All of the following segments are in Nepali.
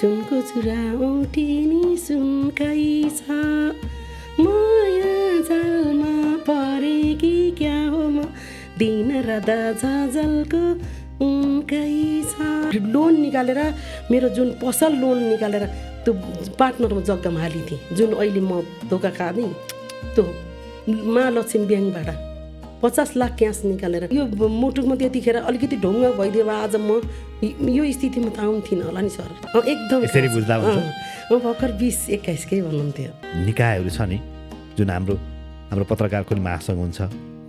सुनको चुरा औँठिनी सुनकै छ माया जालमा परे कि क्या हो म दिन रात झलको उनकै छ। लोन निकालेर मेरो जुन पसल लोन निकालेर त्यो पार्टनरमा जग्गामा हालिदिएँ, जुन अहिले म धोका खाँदै त्यो महालक्ष्मी ब्याङ्कबाट 50 लाख क्यास निकालेर यो मुटुकमा त्यतिखेर अलिकति ढुङ्गा भइदियो भए आज म यो स्थितिमा त आउनु थिइनँ होला नि सर। एकदम यसरी बुझ्दा हुन्छ। भर्खर 20-21 कै भन्नुहुन्थ्यो। निकायहरू छ नि जुन हाम्रो पत्रकारको नि महासङ्घ हुन्छ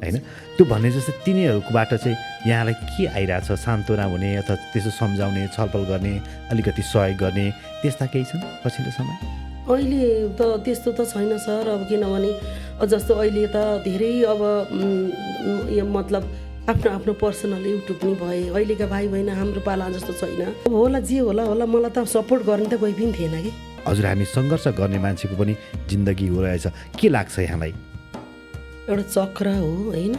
होइन, त्यो भन्ने जस्तै तिनीहरूकोबाट चाहिँ यहाँलाई के आइरहेछ, सान्त्वना हुने अथवा त्यसो सम्झाउने, छलफल गर्ने, अलिकति सहयोग गर्ने त्यस्ता केही छन् पछिल्लो समय? अहिले त त्यस्तो त छैन सर। अब किनभने जस्तो अहिले त धेरै अब यो मतलब आफ्नो पर्सनल युट्युब पनि भए। अहिलेका भाइ बहिनी हाम्रो पाला जस्तो छैन। अब होला जे होला मलाई त सपोर्ट गर्ने त कोही पनि थिएन कि। हजुर, हामी सङ्घर्ष गर्ने मान्छेको पनि जिन्दगी हो रहेछ, के लाग्छ यहाँलाई? एउटा चक्र हो होइन,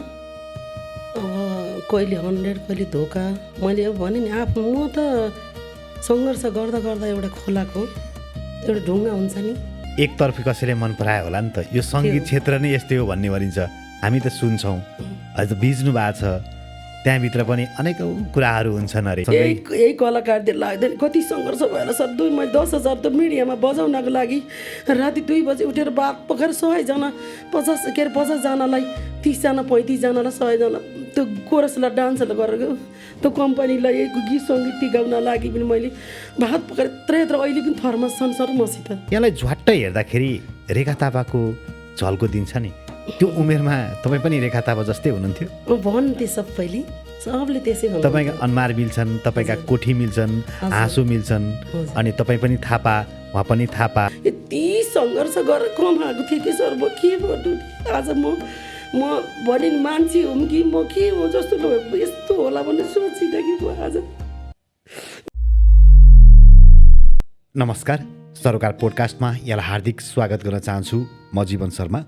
अब कहिले 100 कहिले धोका। मैले अब भने नि म त सङ्घर्ष गर्दा गर्दा एउटा खोलाको एउटा ढुङ्गा हुन्छ नि। एकतर्फी कसैले मन परायो होला नि त, यो सङ्गीत क्षेत्र नै यस्तै हो भन्ने भनिन्छ, हामी त सुन्छौँ। अझ बिज्नु भएको छ, त्यहाँभित्र पनि अनेकौँ कुराहरू हुन्छन् अरे। यही कलाकारले लाग्दैन कति सङ्घर्ष भएर सर। मैले 10,000 त मिडियामा बजाउनको लागि राति 2 बजे उठेर बात पकाएर 50 जनालाई 30 जना 35 जनालाई 100 जना त्यो कोरसलाई डान्सहरूलाई गरेर त्यो कम्पनीलाई गीत सङ्गीत टिकाउन लागि पनि मैले भात पकाएर यत्र अहिले पनि थर्मस छन् सर मसित। यहाँलाई झ्वाट्टै हेर्दाखेरि रेखा थापाको झल्को दिन्छ नि, त्यो उमेरमा तपाईँ पनि रेखा थापा जस्तै हुनुहुन्थ्यो। भन्थे सबले त्यसै भन्नु। तपाईँका अनुहार मिल्छन्, तपाईँका कोठी मिल्छन्, हाँसो मिल्छन्, अनि तपाईँ पनि थापा उहाँ पनि थापा। यति सङ्घर्ष गरेर कमाएको थिएँ कि सर। म के भन्नु, आज म भने नि मान्छे हुँ कि म के हो जस्तो यस्तो होला भन्ने सोचिनँ कि म आज। नमस्कार, सरोकार पोडकास्टमा यहाँलाई हार्दिक स्वागत गर्न चाहन्छु। म जीवन शर्मा।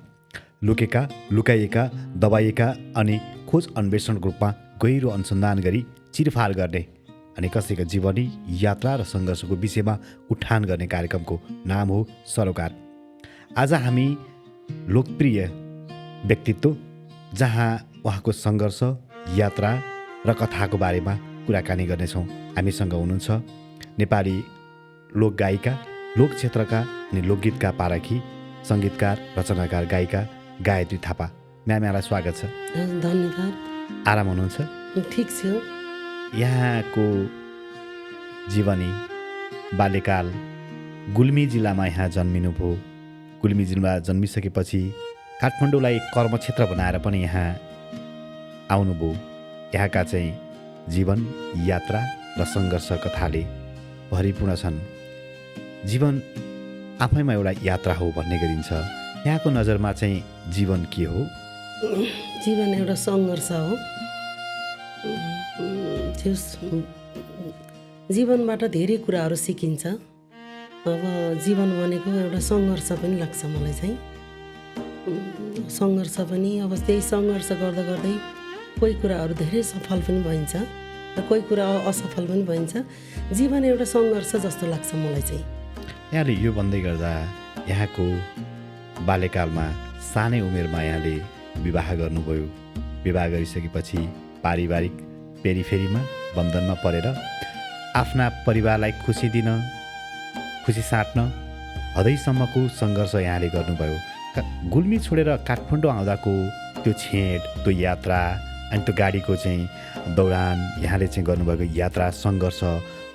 लुकेका, लुकाइएका, दबाइएका अनि खोज अन्वेषणको रूपमा गहिरो अनुसन्धान गरी चिरफार गर्ने अनि कसैको जीवनी यात्रा र सङ्घर्षको विषयमा उठान गर्ने कार्यक्रमको नाम हो सरोकार। आज हामी लोकप्रिय व्यक्तित्व जहाँ उहाँको सङ्घर्ष, यात्रा र कथाको बारेमा कुराकानी गर्नेछौँ। हामीसँग हुनुहुन्छ नेपाली लोकगायिका, लोक क्षेत्रका अनि लोकगीतका पारखी, सङ्गीतकार, रचनाकार, गायिका गायत्री थापा। म्याम, यहाँलाई स्वागत छ। धन्यवाद। आराम हुनुहुन्छ? ठिक छु। यहाँको जीवनी बाल्यकाल गुल्मी जिल्लामा यहाँ जन्मिनुभयो। गुल्मी जिल्ला जन्मिसकेपछि काठमाडौँलाई कर्मक्षेत्र बनाएर पनि यहाँ आउनुभयो। यहाँका चाहिँ जीवन, यात्रा र सङ्घर्ष कथाले भरिपूर्ण छन्। जीवन आफैमा एउटा यात्रा हो भन्ने गरिन्छ। यहाँको नजरमा चाहिँ जीवन के हो? जीवन एउटा सङ्घर्ष हो। जीवनबाट धेरै कुराहरू सिकिन्छ। अब जीवन भनेको एउटा सङ्घर्ष पनि लाग्छ मलाई चाहिँ। सङ्घर्ष पनि अब त्यही सङ्घर्ष गर्दा गर्दै कोही कुराहरू धेरै सफल पनि भइन्छ र कोही कुरा असफल पनि भइन्छ। जीवन एउटा सङ्घर्ष जस्तो लाग्छ मलाई चाहिँ। यहाँले यो भन्दै गर्दा यहाँको बाल्यकालमा सानै उमेरमा यहाँले विवाह गर्नुभयो। विवाह गरिसकेपछि पारिवारिक पेरिफेरीमा बन्धनमा परेर आफ्ना परिवारलाई खुसी दिन, खुसी साट्न हदैसम्मको सङ्घर्ष यहाँले गर्नुभयो। गुल्मी छोडेर काठमाडौँ आउँदाको त्यो छेड, त्यो यात्रा अनि त्यो गाडीको चाहिँ दौडान, यहाँले चाहिँ गर्नुभएको यात्रा, सङ्घर्ष,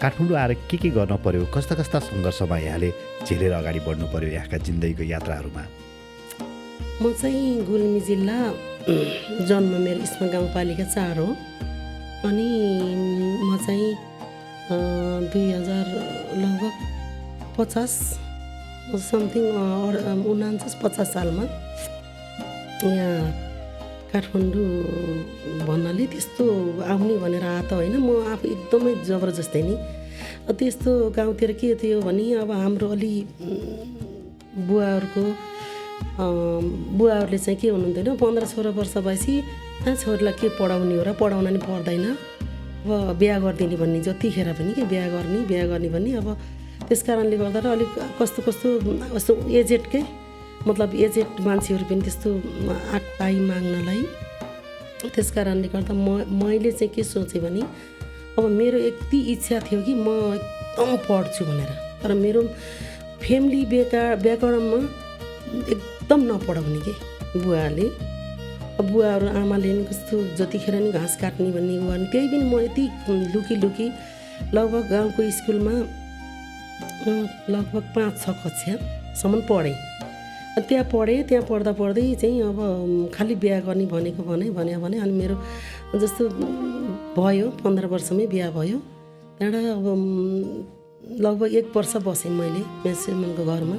काठमाडौँ आएर के गर्न पर्यो, कस्ता कस्ता सङ्घर्षमा यहाँले झेलेर अगाडि बढ्नु पर्यो यहाँका जिन्दगीको यात्राहरूमा? म चाहिँ गुल्मी जिल्ला जन्म मेरो इस्मा गाउँपालिका 4 हो। अनि म चाहिँ 2000 लगभग 50 समथिङ 49-50 सालमा यहाँ काठमाडौँ भन्नाले त्यस्तो आउने भनेर आएको होइन। म आफू एकदमै जबरजस्तै नि। त्यस्तो गाउँतिर के थियो भने अब हाम्रो अलि बुवाहरूले चाहिँ के हुनुहुन्थेन, 15-16 वर्ष भएपछि छोरीलाई के पढाउने हो र पढाउन नि पर्दैन, अब बिहा गरिदिने भन्ने, जतिखेर पनि के बिहा गर्ने भन्ने। अब त्यस कारणले गर्दा र अलिक कस्तो कस्तो एजेडकै मतलब एजेड मान्छेहरू पनि त्यस्तो आइ माग्नलाई। त्यस कारणले गर्दा मैले चाहिँ के सोचेँ भने अब मेरो यति इच्छा थियो कि म एकदम पढ्छु भनेर, तर मेरो फ्यामिली ब्याकग्राउन्डमा एकदम नपढाउने कि बुवाले। बुवाहरू आमाले नि कस्तो जतिखेर नि घाँस काट्ने भन्ने गर्ने, त्यही पनि म यति लुकी लगभग गाउँको स्कुलमा लगभग 5-6 कक्षासम्म पढेँ। त्यहाँ पढ्दा पढ्दै चाहिँ अब खालि बिहा गर्ने भनेको भने अनि मेरो जस्तो भयो 15 वर्षमै बिहा भयो। त्यहाँबाट अब लगभग 1 वर्ष बसेँ मैले मेसुरमानको घरमा,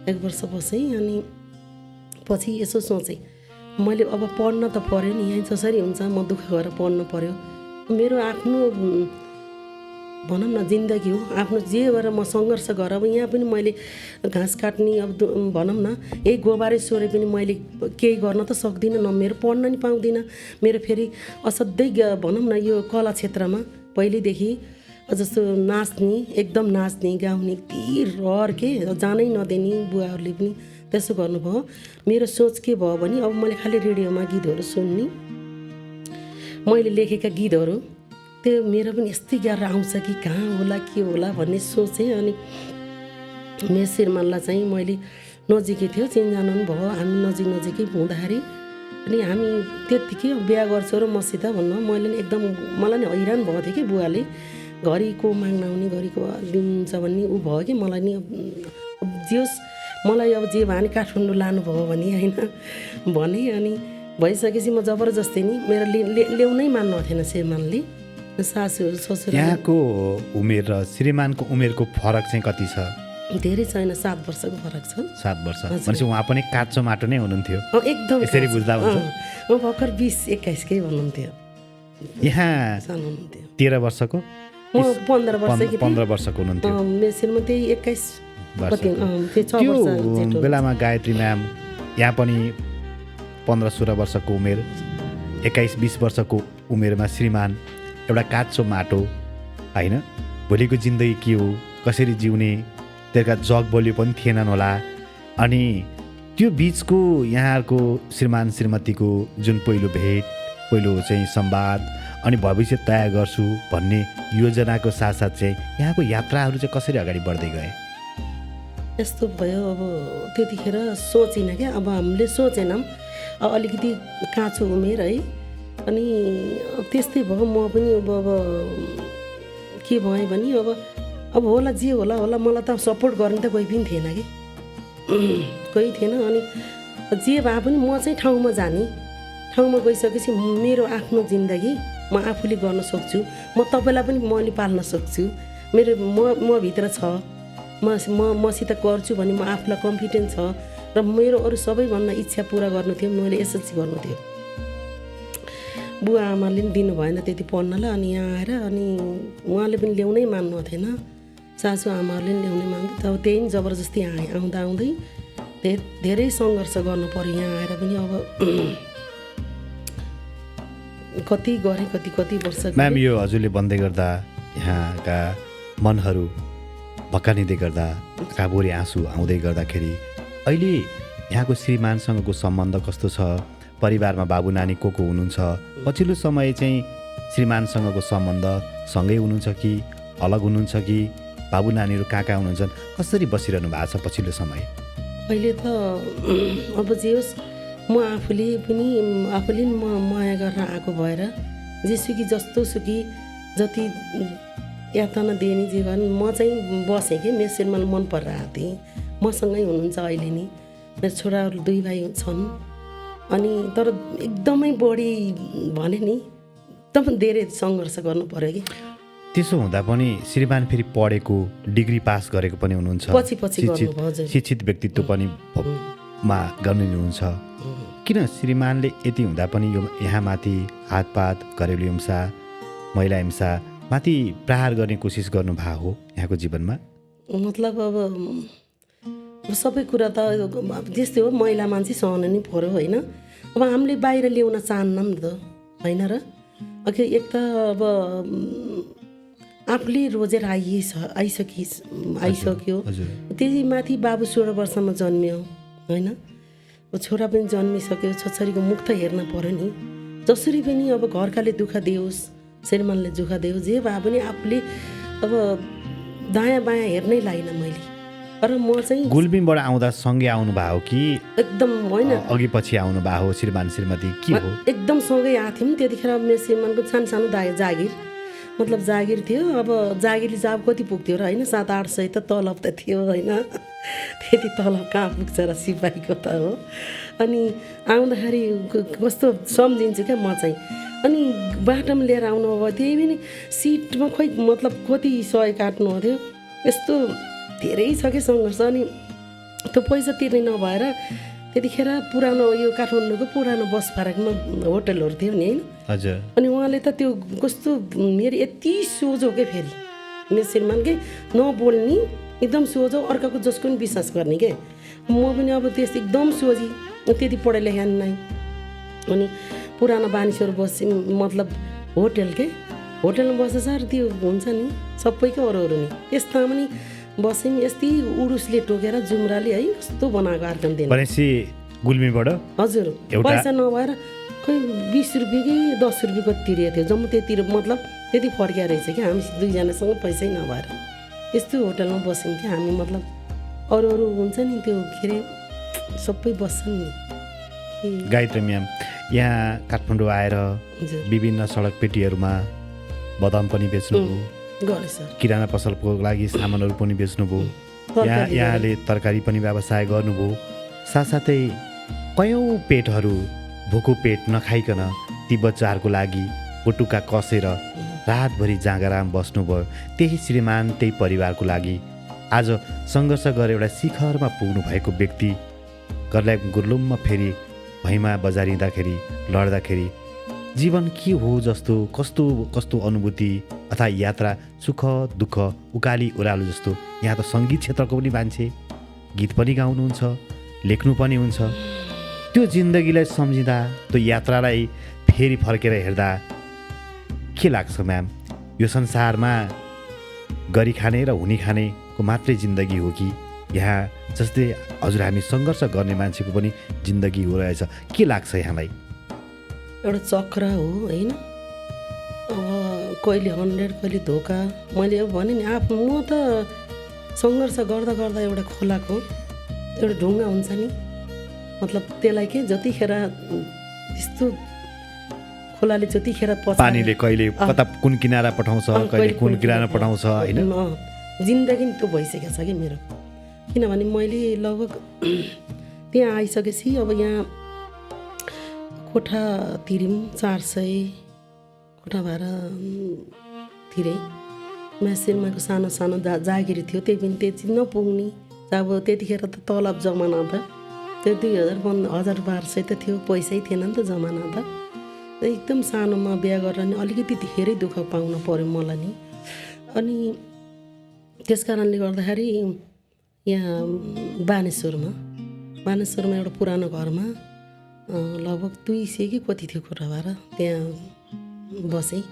1 वर्ष बसेँ। अनि पछि यसो सोचेँ मैले अब पढ्न त पऱ्यो नि, यहाँ जसरी हुन्छ म दुःख गरेर पढ्नु पऱ्यो। मेरो आफ्नो भनौँ न जिन्दगी हो, आफ्नो जे गरेर म सङ्घर्ष गरेर अब यहाँ पनि मैले घाँस काट्ने अब भनौँ न यही गोबारै सोरे पनि मैले केही गर्न त सक्दिनँ, न मेरो पढ्न नि पाउँदिनँ। मेरो फेरि असाध्यै भनौँ न यो कला क्षेत्रमा पहिल्यैदेखि जस्तो नाच्ने, एकदम नाच्ने गाउने यति रहर के जानै नदिने बुवाहरूले पनि त्यसो गर्नुभयो। मेरो सोच के भयो भने अब मैले खालि रेडियोमा गीतहरू सुन्ने, मैले लेखेका गीतहरू त्यो मेरो पनि यस्तै गरेर आउँछ कि कहाँ होला के होला भन्ने सोचेँ। अनि मेरो श्रीमानलाई चाहिँ मैले नजिकै थियो, चिनजान पनि भयो, हामी नजिकै हुँदाखेरि अनि हामी त्यत्तिकै बिहा गर्छु र मसित भन्नु मैले नि एकदम मलाई नि हैरान भएको थियो कि बुवाले घरिको माग्न आउने घरिको दिन्छ भन्ने ऊ भयो कि मलाई नि जे होस् मलाई अब जे भने काठमाडौँ लानुभयो भने होइन भने। अनि भइसकेपछि म जबरजस्ती नि मेरो ल्याउनै मान्नु थिएन श्रीमानले, सासूहरू ससुरा। यहाँको उमेर र श्रीमानको उमेरको फरक चाहिँ कति छ? धेरै छैन, 7 वर्षको फरक छ। 7 वर्ष भनेपछि उहाँ पनि काँचो माटो नै हुनुहुन्थ्यो एकदम, यसरी बुझ्दा हुन्छ। म भर्खर 20-21कै हुनुहुन्थ्यो, यहाँ सानो हुनुहुन्थ्यो। 13 वर्षको म 15 वर्षको हुनुहुन्थ्यो। मेसिनमा त्यही 21 त्यो बेलामा गायत्री म्याम यहाँ पनि 15-16 वर्षको उमेर, 21-20 वर्षको उमेरमा श्रीमान एउटा काँचो माटो होइन, भोलिको जिन्दगी के हो कसरी जिउने त्यसका जग बलियो पनि थिएनन् होला। अनि त्यो बिचको यहाँहरूको श्रीमान श्रीमतीको जुन पहिलो भेट, पहिलो चाहिँ संवाद अनि भविष्य तय गर्छु भन्ने योजनाको साथसाथ चाहिँ यहाँको यात्राहरू चाहिँ कसरी अगाडि बढ्दै गए? यस्तो भयो अब त्यतिखेर सोचिनँ क्या, अब हामीले सोचेनौँ, अब अलिकति काँचो उमेर है। अनि त्यस्तै भयो, म पनि अब के भएँ भने अब होला जे होला मलाई त सपोर्ट गर्ने त कोही पनि थिएन कि कोही थिएन। अनि जे भए पनि म चाहिँ ठाउँमा जाने, ठाउँमा गइसकेपछि मेरो आफ्नो जिन्दगी म आफूले गर्न सक्छु, म तपाईँलाई पनि मैले पाल्न सक्छु, मेरो म भित्र छ, मसित गर्छु भने म आफूलाई कन्फिडेन्स छ र मेरो अरू सबैभन्दा इच्छा पुरा गर्नु थियो, मैले एसएलसी गर्नु थियो। बुवा आमाले पनि दिनु भएन त्यति पढ्नलाई। अनि यहाँ आएर अनि उहाँले पनि ल्याउनै मान्नु थिएन, सासू आमाहरूले पनि ल्याउनै मान्थ्यो। तब त्यही पनि जबरजस्ती आउँदै धेरै सङ्घर्ष गर्नु पर्यो यहाँ आएर पनि। अब कति गरेँ कति वर्ष। म्याम यो हजुरले भन्दै गर्दा यहाँका मनहरू भक्कानिँदै गर्दा काबोरी आँसु आउँदै गर्दाखेरि अहिले यहाँको श्रीमानसँगको सम्बन्ध कस्तो छ? परिवारमा बाबु नानी को हुनुहुन्छ? पछिल्लो समय चाहिँ श्रीमानसँगको सम्बन्ध सँगै हुनुहुन्छ कि अलग हुनुहुन्छ कि बाबु नानीहरू कहाँ हुनुहुन्छ? कसरी बसिरहनु भएको छ पछिल्लो समय? अहिले त अब जे होस् म आफूले पनि माया गरेर आएको भएर जेसुकी जस्तो सुकी जति यातना दिने जे गर्ने म चाहिँ बसेँ कि मेरो श्रीमान मन परेर आएको थिएँ, मसँगै हुनुहुन्छ अहिले नि। मेरो छोराहरू 2 भाइ छन्। अनि तर एकदमै बढी भने नि एकदम धेरै सङ्घर्ष गर्नु पर्यो कि। त्यसो हुँदा पनि श्रीमान फेरि पढेको डिग्री पास गरेको पनि हुनुहुन्छ, शिक्षित व्यक्तित्व पनि मा गर्नुहुन्छ। किन श्रीमानले यति हुँदा पनि यो यहाँ माथि हातपात, घरेलु हिंसा, महिला हिंसा माथि प्रहार गर्ने कोसिस गर्नुभएको हो यहाँको जीवनमा? मतलब अब सबै कुरा त जस्तै हो, महिला मान्छे सहन नै पर्यो होइन। अब हामीले बाहिर ल्याउन चाहन्नौँ नि त होइन र। एक त अब आफूले रोजेर आइसक्यो। हजुर। त्यही माथि बाबु 16 वर्षमा जन्मियो होइन। छोरा पनि जन्मिसक्यो, छोरीको मुख त हेर्न पर्यो नि। जसरी पनि अब घरकाले दुःख दियोस्, श्रीमानले दुःख दियोस्, जे भए पनि आफूले अब दायाँ बायाँ हेर्नै लागिनँ मैले। तर म चाहिँ गुल्मीबाट आउँदा सँगै आउनु भयो कि एकदम होइन, अघि पछि आउनु भयो हो? श्रीमान श्रीमती के हो? एकदम सँगै आएको थियौँ। त्यतिखेर मेरो श्रीमानको सानो जागिर, मतलब जागिर थियो। अब जागिरले चाहिँ अब कति पुग्थ्यो र होइन, 700-800 त तलब त थियो होइन। त्यति तलब कहाँ पुग्छ र सिपाहीको त हो। अनि आउँदाखेरि कस्तो सम्झिन्छु क्या म चाहिँ। अनि बाटोमा लिएर आउनु अब त्यही पनि सिटमा खोइ मतलब कति सय काट्नु थियो। यस्तो धेरै छ कि सङ्घर्ष। अनि त्यो पैसा तिर्ने नभएर त्यतिखेर पुरानो यो काठमाडौँको पुरानो बस पार्कमा होटलहरू थियो नि होइन। हजुर। अनि उहाँले त त्यो कस्तो मेरो यति सोझो के फेरि मेरो श्रीमानकै नबोल्ने, एकदम सोझो, अर्काको जसको पनि विश्वास गर्ने के। म पनि अब त्यस एकदम सोझी, त्यति पढाइ लेखा नै। अनि पुरानो मानिसहरू बस्छ, मतलब होटलमा बसेछ र त्यो हुन्छ नि सबैको अरू नि। त्यसमा पनि बस्यौँ, यस्तै उडुसले टोकेर जुम्राले है कस्तो बनाएको अर्को दिन। भनेपछि गुल्मीबाट हजुर पैसा नभएर खोइ 20 रुपियाँ कि 10 रुपियाँको तिरेको थियो जम्मा। त्यति मतलब त्यति फर्किया रहेछ कि हामी दुईजनासँग पैसै नभएर यस्तो होटलमा बस्यौँ क्या हामी। मतलब अरू हुन्छ नि त्यो के अरे सबै बस्छन् नि। गायत्री म्याम, यहाँ काठमाडौँ आएर विभिन्न सडक पेटीहरूमा बदाम पनि बेच्नुभयो, किराना पसलको लागि सामानहरू पनि बेच्नुभयो, यहाँले तरकारी पनि व्यवसाय गर्नुभयो। साथसाथै कयौँ पेटहरू भोको पेट नखाइकन ती बच्चाहरूको लागि बटुका कसेर रातभरि जाँगराम बस्नुभयो। त्यही श्रीमान त्यही परिवारको लागि आज सङ्घर्ष गरेर एउटा शिखरमा पुग्नु भएको व्यक्ति गर्लाई गुर्लुममा फेरि भैँमा बजारिँदाखेरि लड्दाखेरि जीवन के हो जस्तो कस्तो कस्तो अनुभूति अथवा यात्रा, सुख दुःख, उकाली ओह्रालो जस्तो। यहाँ त सङ्गीत क्षेत्रको पनि मान्छे, गीत पनि गाउनुहुन्छ, लेख्नु पनि हुन्छ। त्यो जिन्दगीलाई सम्झिँदा, त्यो यात्रालाई फेरि फर्केर हेर्दा के लाग्छ म्याम? यो संसारमा गरी खाने र हुने खानेको मात्रै जिन्दगी हो कि यहाँ जस्तै हजुर हामी सङ्घर्ष गर्ने मान्छेको पनि जिन्दगी हो रहेछ? के लाग्छ यहाँलाई? एउटा चक्र हो होइन। अब कहिले 100 कहिले धोका। मैले अब भने नि म त सङ्घर्ष गर्दा गर्दा एउटा खोलाको एउटा ढुङ्गा हुन्छ नि, मतलब त्यसलाई के जतिखेर त्यस्तो खोलाले जतिखेर पानीले कहिले कता कुन किनारा पठाउँछ, कहिले कुन किनारा पठाउँछ होइन। जिन्दगी त्यो भइसकेको छ कि मेरो। किनभने मैले लगभग त्यहाँ आइसकेपछि अब यहाँ कोठा तिर्यौँ 400 कोठा भाडा तिरेँ। श्रीमानको सानो जागिरी थियो, त्यही पनि त्यति नपुग्ने। अब त्यतिखेर त तलब जमाना त त्यो 2000-1200 त थियो, पैसै थिएन नि त जमाना त। एकदम सानोमा बिहा गरेर नि अलिकति धेरै दुःख पाउन पर्यो मलाई नि। अनि त्यस कारणले गर्दाखेरि यहाँ बानेश्वरमा एउटा पुरानो घरमा लगभग 200 कि कति थियो कोठा भाडा, त्यहाँ बसेँ।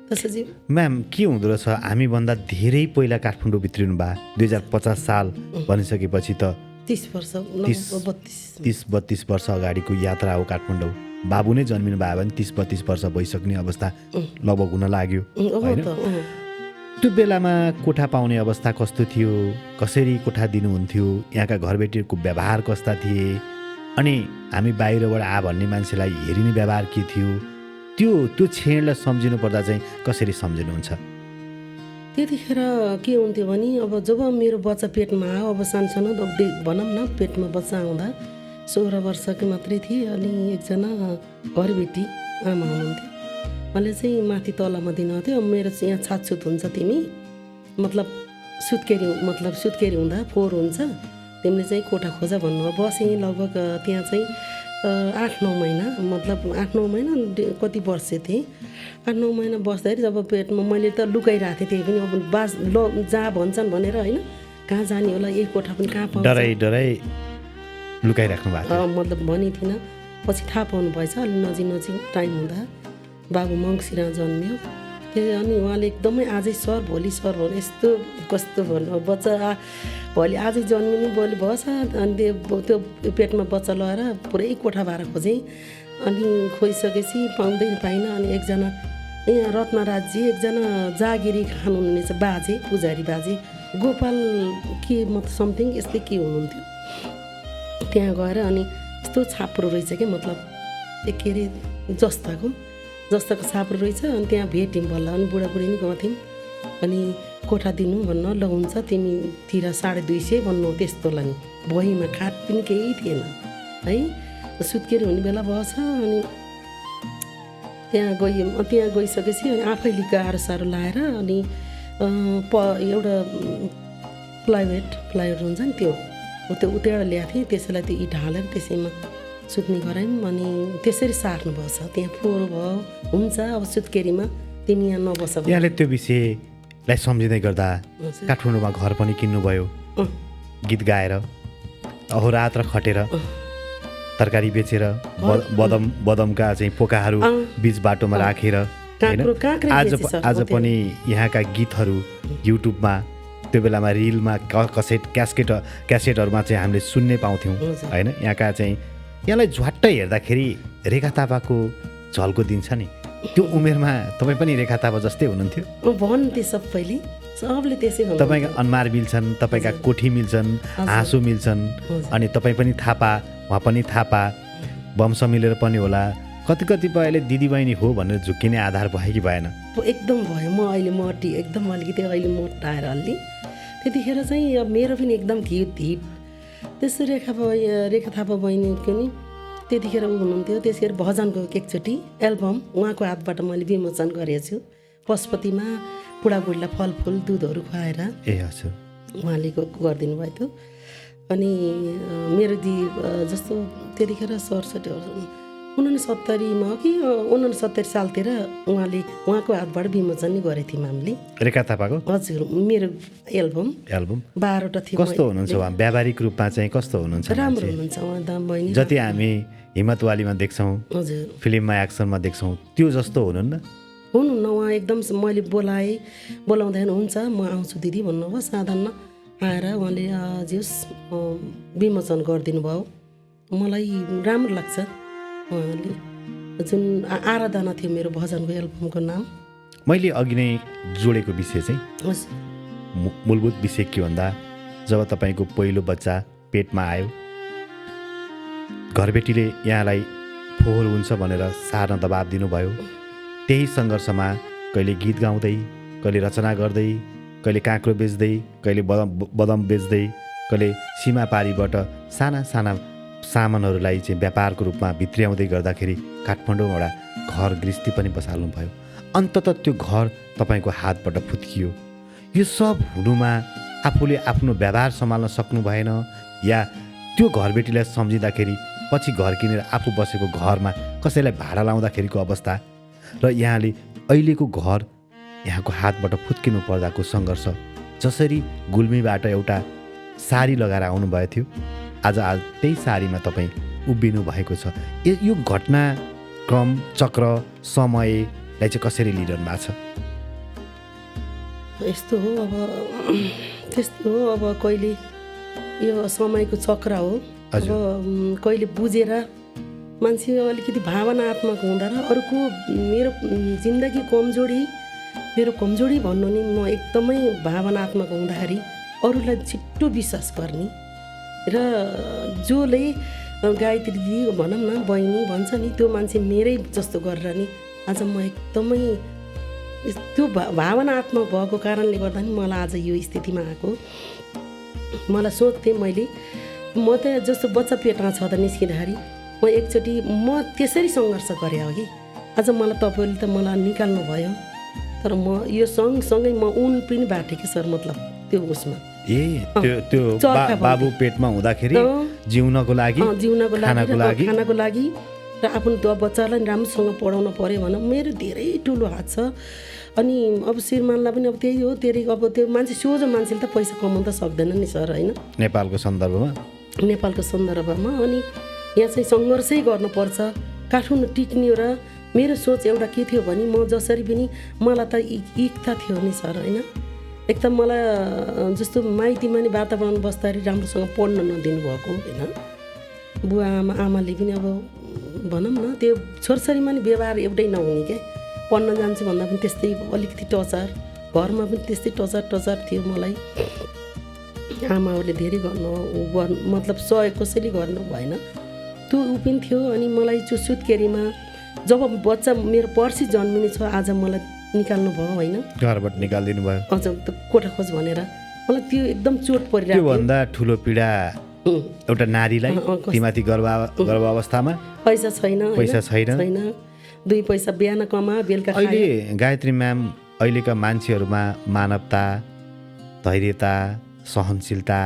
त्यसपछि म्याम के हुँदो रहेछ, हामीभन्दा धेरै पहिला काठमाडौँ भित्रिनु भयो। 2050 साल भनिसकेपछि त 30-32 वर्ष अगाडिको यात्रा हो काठमाडौँ। बाबु नै जन्मिनु भयो भने 30-32 वर्ष भइसक्ने अवस्था लगभग हुन लाग्यो होइन। त्यो बेलामा कोठा पाउने अवस्था कस्तो थियो, कसरी कोठा दिनुहुन्थ्यो, यहाँका घरबेटीहरूको व्यवहार कस्ता थिए, अनि हामी बाहिरबाट भन्ने मान्छेलाई हेरिने व्यवहार के थियो, त्यो क्षणलाई सम्झिनु पर्दा चाहिँ कसरी सम्झिनुहुन्छ? त्यतिखेर के हुन्थ्यो भने अब जब मेरो बच्चा पेटमा आयो, अब सानो भनौँ न पेटमा बच्चा आउँदा 16 वर्षको मात्रै थिएँ। अनि एकजना घरबेटी आमा हुनुहुन्थ्यो, उहाँले चाहिँ माथि तलमा दिनुहुन्थ्यो। मेरो यहाँ छातछुत हुन्छ तिमी, मतलब सुत्केरी हुँदा फोहोर हुन्छ, तिमीले चाहिँ कोठा खोज भन्नु। बसेँ लगभग त्यहाँ चाहिँ 8-9 महिना, मतलब 8-9 महिना कति वर्ष थिएँ। 8-9 महिना बस्दाखेरि जब पेटमा मैले त लुकाइरहेको थिएँ, त्यही पनि अब जहाँ भन्छन् भनेर होइन, कहाँ जाने होला, यही कोठा पनि कहाँ पाउँछ डराइ लुकाइराख्नु भएको, मतलब भनि थिइनँ। पछि थाहा पाउनु भएछ अलि नजिक टाइम हुँदा। बाबु मङ्सिरमा जन्मियो त्यो अनि उहाँले एकदमै आजै सर भोलि सर भन्नु यस्तो कस्तो भन्नु बच्चा भोलि आजै जन्मिने भोलि भएछ अनि त्यो पेटमा बच्चा लगाएर पुरै कोठा भाडा खोजेँ अनि खोइसकेपछि पाइनँ अनि एकजना यहाँ रत्नराजजी एकजना जागिरी खान हुनुहुनेछ बाजे पुजारी बाजे गोपाल के समथिङ यस्तै के हुनुहुन्थ्यो त्यहाँ गएर अनि यस्तो छाप्रो रहेछ कि मतलब के अरे जस्ताको छाप्रो रहेछ अनि त्यहाँ भेट्यौँ बल्ल अनि बुढाबुढी नि गर्थ्यौँ अनि कोठा दिनु भन्न ल हुन्छ तिमीतिर 250 भन्नु त्यस्तोलाई नि भुइँमा खाट पनि केही थिएन है सुत्केरी हुने बेला भएछ अनि त्यहाँ गइसकेपछि अनि आफैले गाह्रो साह्रो लाएर अनि एउटा प्लाइवुड हुन्छ नि त्यो उतैबाट ल्याएको थिएँ त्यसैलाई त्यो इँट हालेर त्यसैमा सुत्ने गरायौँ अनि त्यसरी सार्नुभएछ त्यहाँ फोहोर भयो हुन्छ अब सुत्केरीमा तिमी यहाँ नबस। यहाँले त्यो विषयलाई सम्झिँदै गर्दा काठमाडौँमा घर पनि किन्नुभयो, गीत गाएर अहोरात्र खटेर तरकारी बेचेर बदमका चाहिँ पोकाहरू बीच बाटोमा राखेर आज पनि यहाँका गीतहरू युट्युबमा त्यो बेलामा रिलमा क्यासेटहरूमा चाहिँ हामीले सुन्नै पाउँथ्यौँ होइन। यहाँका चाहिँ यहाँलाई झ्वाट्टै हेर्दाखेरि रेखा थापाको झल्को दिन्छ नि। त्यो उमेरमा तपाईँ पनि रेखा थापा जस्तै हुनुहुन्थ्यो भन्थे सबले त्यसै भन्थे। तपाईँका अनुहार मिल्छन्, तपाईँका कोठी मिल्छन्, हाँसो मिल्छन् अनि तपाईँ पनि थापा उहाँ पनि थापा वंश मिलेर पनि होला। कतिपयले दिदीबहिनी हो भनेर झुक्किने आधार भयो कि भएन? एकदम भयो। म अहिले मोटी एकदम अलिकति अहिले मोटाएर अलि त्यतिखेर चाहिँ अब मेरो पनि एकदम हिट त्यसो रेखा थापा बहिनीको नि त्यतिखेर ऊ हुनुहुन्थ्यो। त्यसखेर भजनको एकचोटि एल्बम उहाँको हातबाट मैले विमोचन गरेको छु पशुपतिमा बुढाबुढीलाई फलफुल दुधहरू खुवाएर। ए हजुर, उहाँले गरिदिनु भयो थियो। अनि मेरो जस्तो त्यतिखेर 69 कि 69 सालतिर उहाँको हातबाट विमोचन नै गरेको थियौँ हामीले रेखा थापाको। हजुर, मेरो एल्बम 12वटा थियो। कस्तो हुनुहुन्छ उहाँ व्यावहारिक रूपमा चाहिँ कस्तो हुनुहुन्छ? राम्रो हुनुहुन्छ उहाँ दाम बहिनी। जति हामी हिम्मतवालीमा देख्छौँ, हजुर फिल्ममा एक्सनमा देख्छौँ त्यो जस्तो हुनुहुन्न? उहाँ एकदम मैले बोलाउँदाखेरि हुन्छ म आउँछु दिदी भन्नुभयो। साधारण आएर उहाँले जस विमोचन गरिदिनु भयो। मलाई राम्रो लाग्छ उहाँले जुन आराधना थियो मेरो भजनको एल्बमको नाम। मैले अघि नै जोडेको विषय चाहिँ मूलभूत विषय के भन्दा जब तपाईँको पहिलो बच्चा पेटमा आयो, घरबेटीले यहाँलाई फोहोर हुन्छ भनेर सार्न दबाब दिनुभयो। त्यही सङ्घर्षमा कहिले गीत गाउँदै, कहिले रचना गर्दै, कहिले काँक्रो बेच्दै, कहिले बदम बेच्दै, कहिले सीमा पारीबाट साना सामानहरूलाई चाहिँ व्यापारको रूपमा भित्र्याउँदै गर्दाखेरि काठमाडौँमा एउटा घर गृहस्थी पनि बसाल्नुभयो। अन्ततः त्यो घर तपाईँको हातबाट फुत्कियो। यो सब हुनुमा आफूले आफ्नो व्यवहार सम्हाल्न सक्नु भएन या त्यो घरबेटीलाई सम्झिँदाखेरि पछि घर किनेर आफू बसेको घरमा कसैलाई भाडा लाउँदाखेरिको अवस्था र यहाँले अहिलेको घर यहाँको हातबाट फुत्किनु पर्दाको सङ्घर्ष, जसरी गुल्मीबाट एउटा साडी लगाएर आउनुभएको थियो, आज त्यही साडीमा तपाईँ उभिनु भएको छ। यो घटनाक्रम चक्र समयलाई चाहिँ कसरी लिइरहनु भएको छ? यस्तो हो, अब त्यस्तो हो। अब कहिले यो समयको चक्र हो। अब कहिले बुझेर मान्छे अलिकति भावनात्मक हुँदा र अरूको मेरो जिन्दगी मेरो कमजोरी भन्नु नि म एकदमै भावनात्मक हुँदाखेरि अरूलाई छिट्टो विश्वास गर्ने र जसले गायत्री दिदी भनौँ न बहिनी भन्छ नि त्यो मान्छे मेरै जस्तो गरेर नि आज म एकदमै त्यो भावनात्मक भएको कारणले गर्दा नि मलाई आज यो स्थितिमा आएको। मलाई सोध्थेँ मैले म त जस्तो बच्चा पेटमा छ त निस्किँदाखेरि म एकचोटि म त्यसरी सङ्घर्ष गरेँ हो कि आज मलाई तपाईँले त मलाई निकाल्नु भयो, तर म यो सँगसँगै म उन पनि बाटेँ कि सर, मतलब त्यो उसमा त्यो बाबु पेटमा हुँदाखेरि जिउनको लागि खानको लागि र आफ्नो बच्चालाई राम्रोसँग पढाउन पर्यो भने मेरो धेरै ठुलो हात छ। अनि अब श्रीमानलाई पनि अब त्यही हो, अब त्यो मान्छे सोझो मान्छेले त पैसा कमाउन त सक्दैन नि सर, होइन नेपालको सन्दर्भमा। अनि यहाँ चाहिँ सङ्घर्षै गर्नुपर्छ। काठमाडौँ टिक्ने र मेरो सोच एउटा के थियो भने म जसरी पनि मलाई त इच्छा थियो नि सर होइन। एक त मलाई जस्तो माइतीमा नि वातावरण बस्दाखेरि राम्रोसँग पढ्न नदिनु भएको होइन। बुवा आमाले पनि अब भनौँ न त्यो छोरछोरीमा नि व्यवहार एउटै नहुने क्या। पढ्न जान्छु भन्दा पनि त्यस्तै अलिकति टचर, घरमा पनि त्यस्तै टचर थियो मलाई। आमाहरूले धेरै मतलब सहयोग कसैले गर्नु भएन, त्यो ऊ पनि थियो। अनि मलाई सुत्केरीमा जब बच्चा मेरो पर्सि जन्मिने छ आज मलाई निकाल्नु भयो होइन, घरबाट निकालिदिनु भयो अझ कोठा खोज भनेर। मलाई त्यो एकदम चोट परिरहेको थियो। त्योभन्दा ठुलो पीडा एउटा नारीलाई तिमाथि गर्भावस्थामा पैसा छैन, 2 पैसा बिहान कमा बेलुका खाए। अहिले गायत्री म्याम अहिलेका मान्छेहरूमा मानवता, धैर्यता, सहनशीलता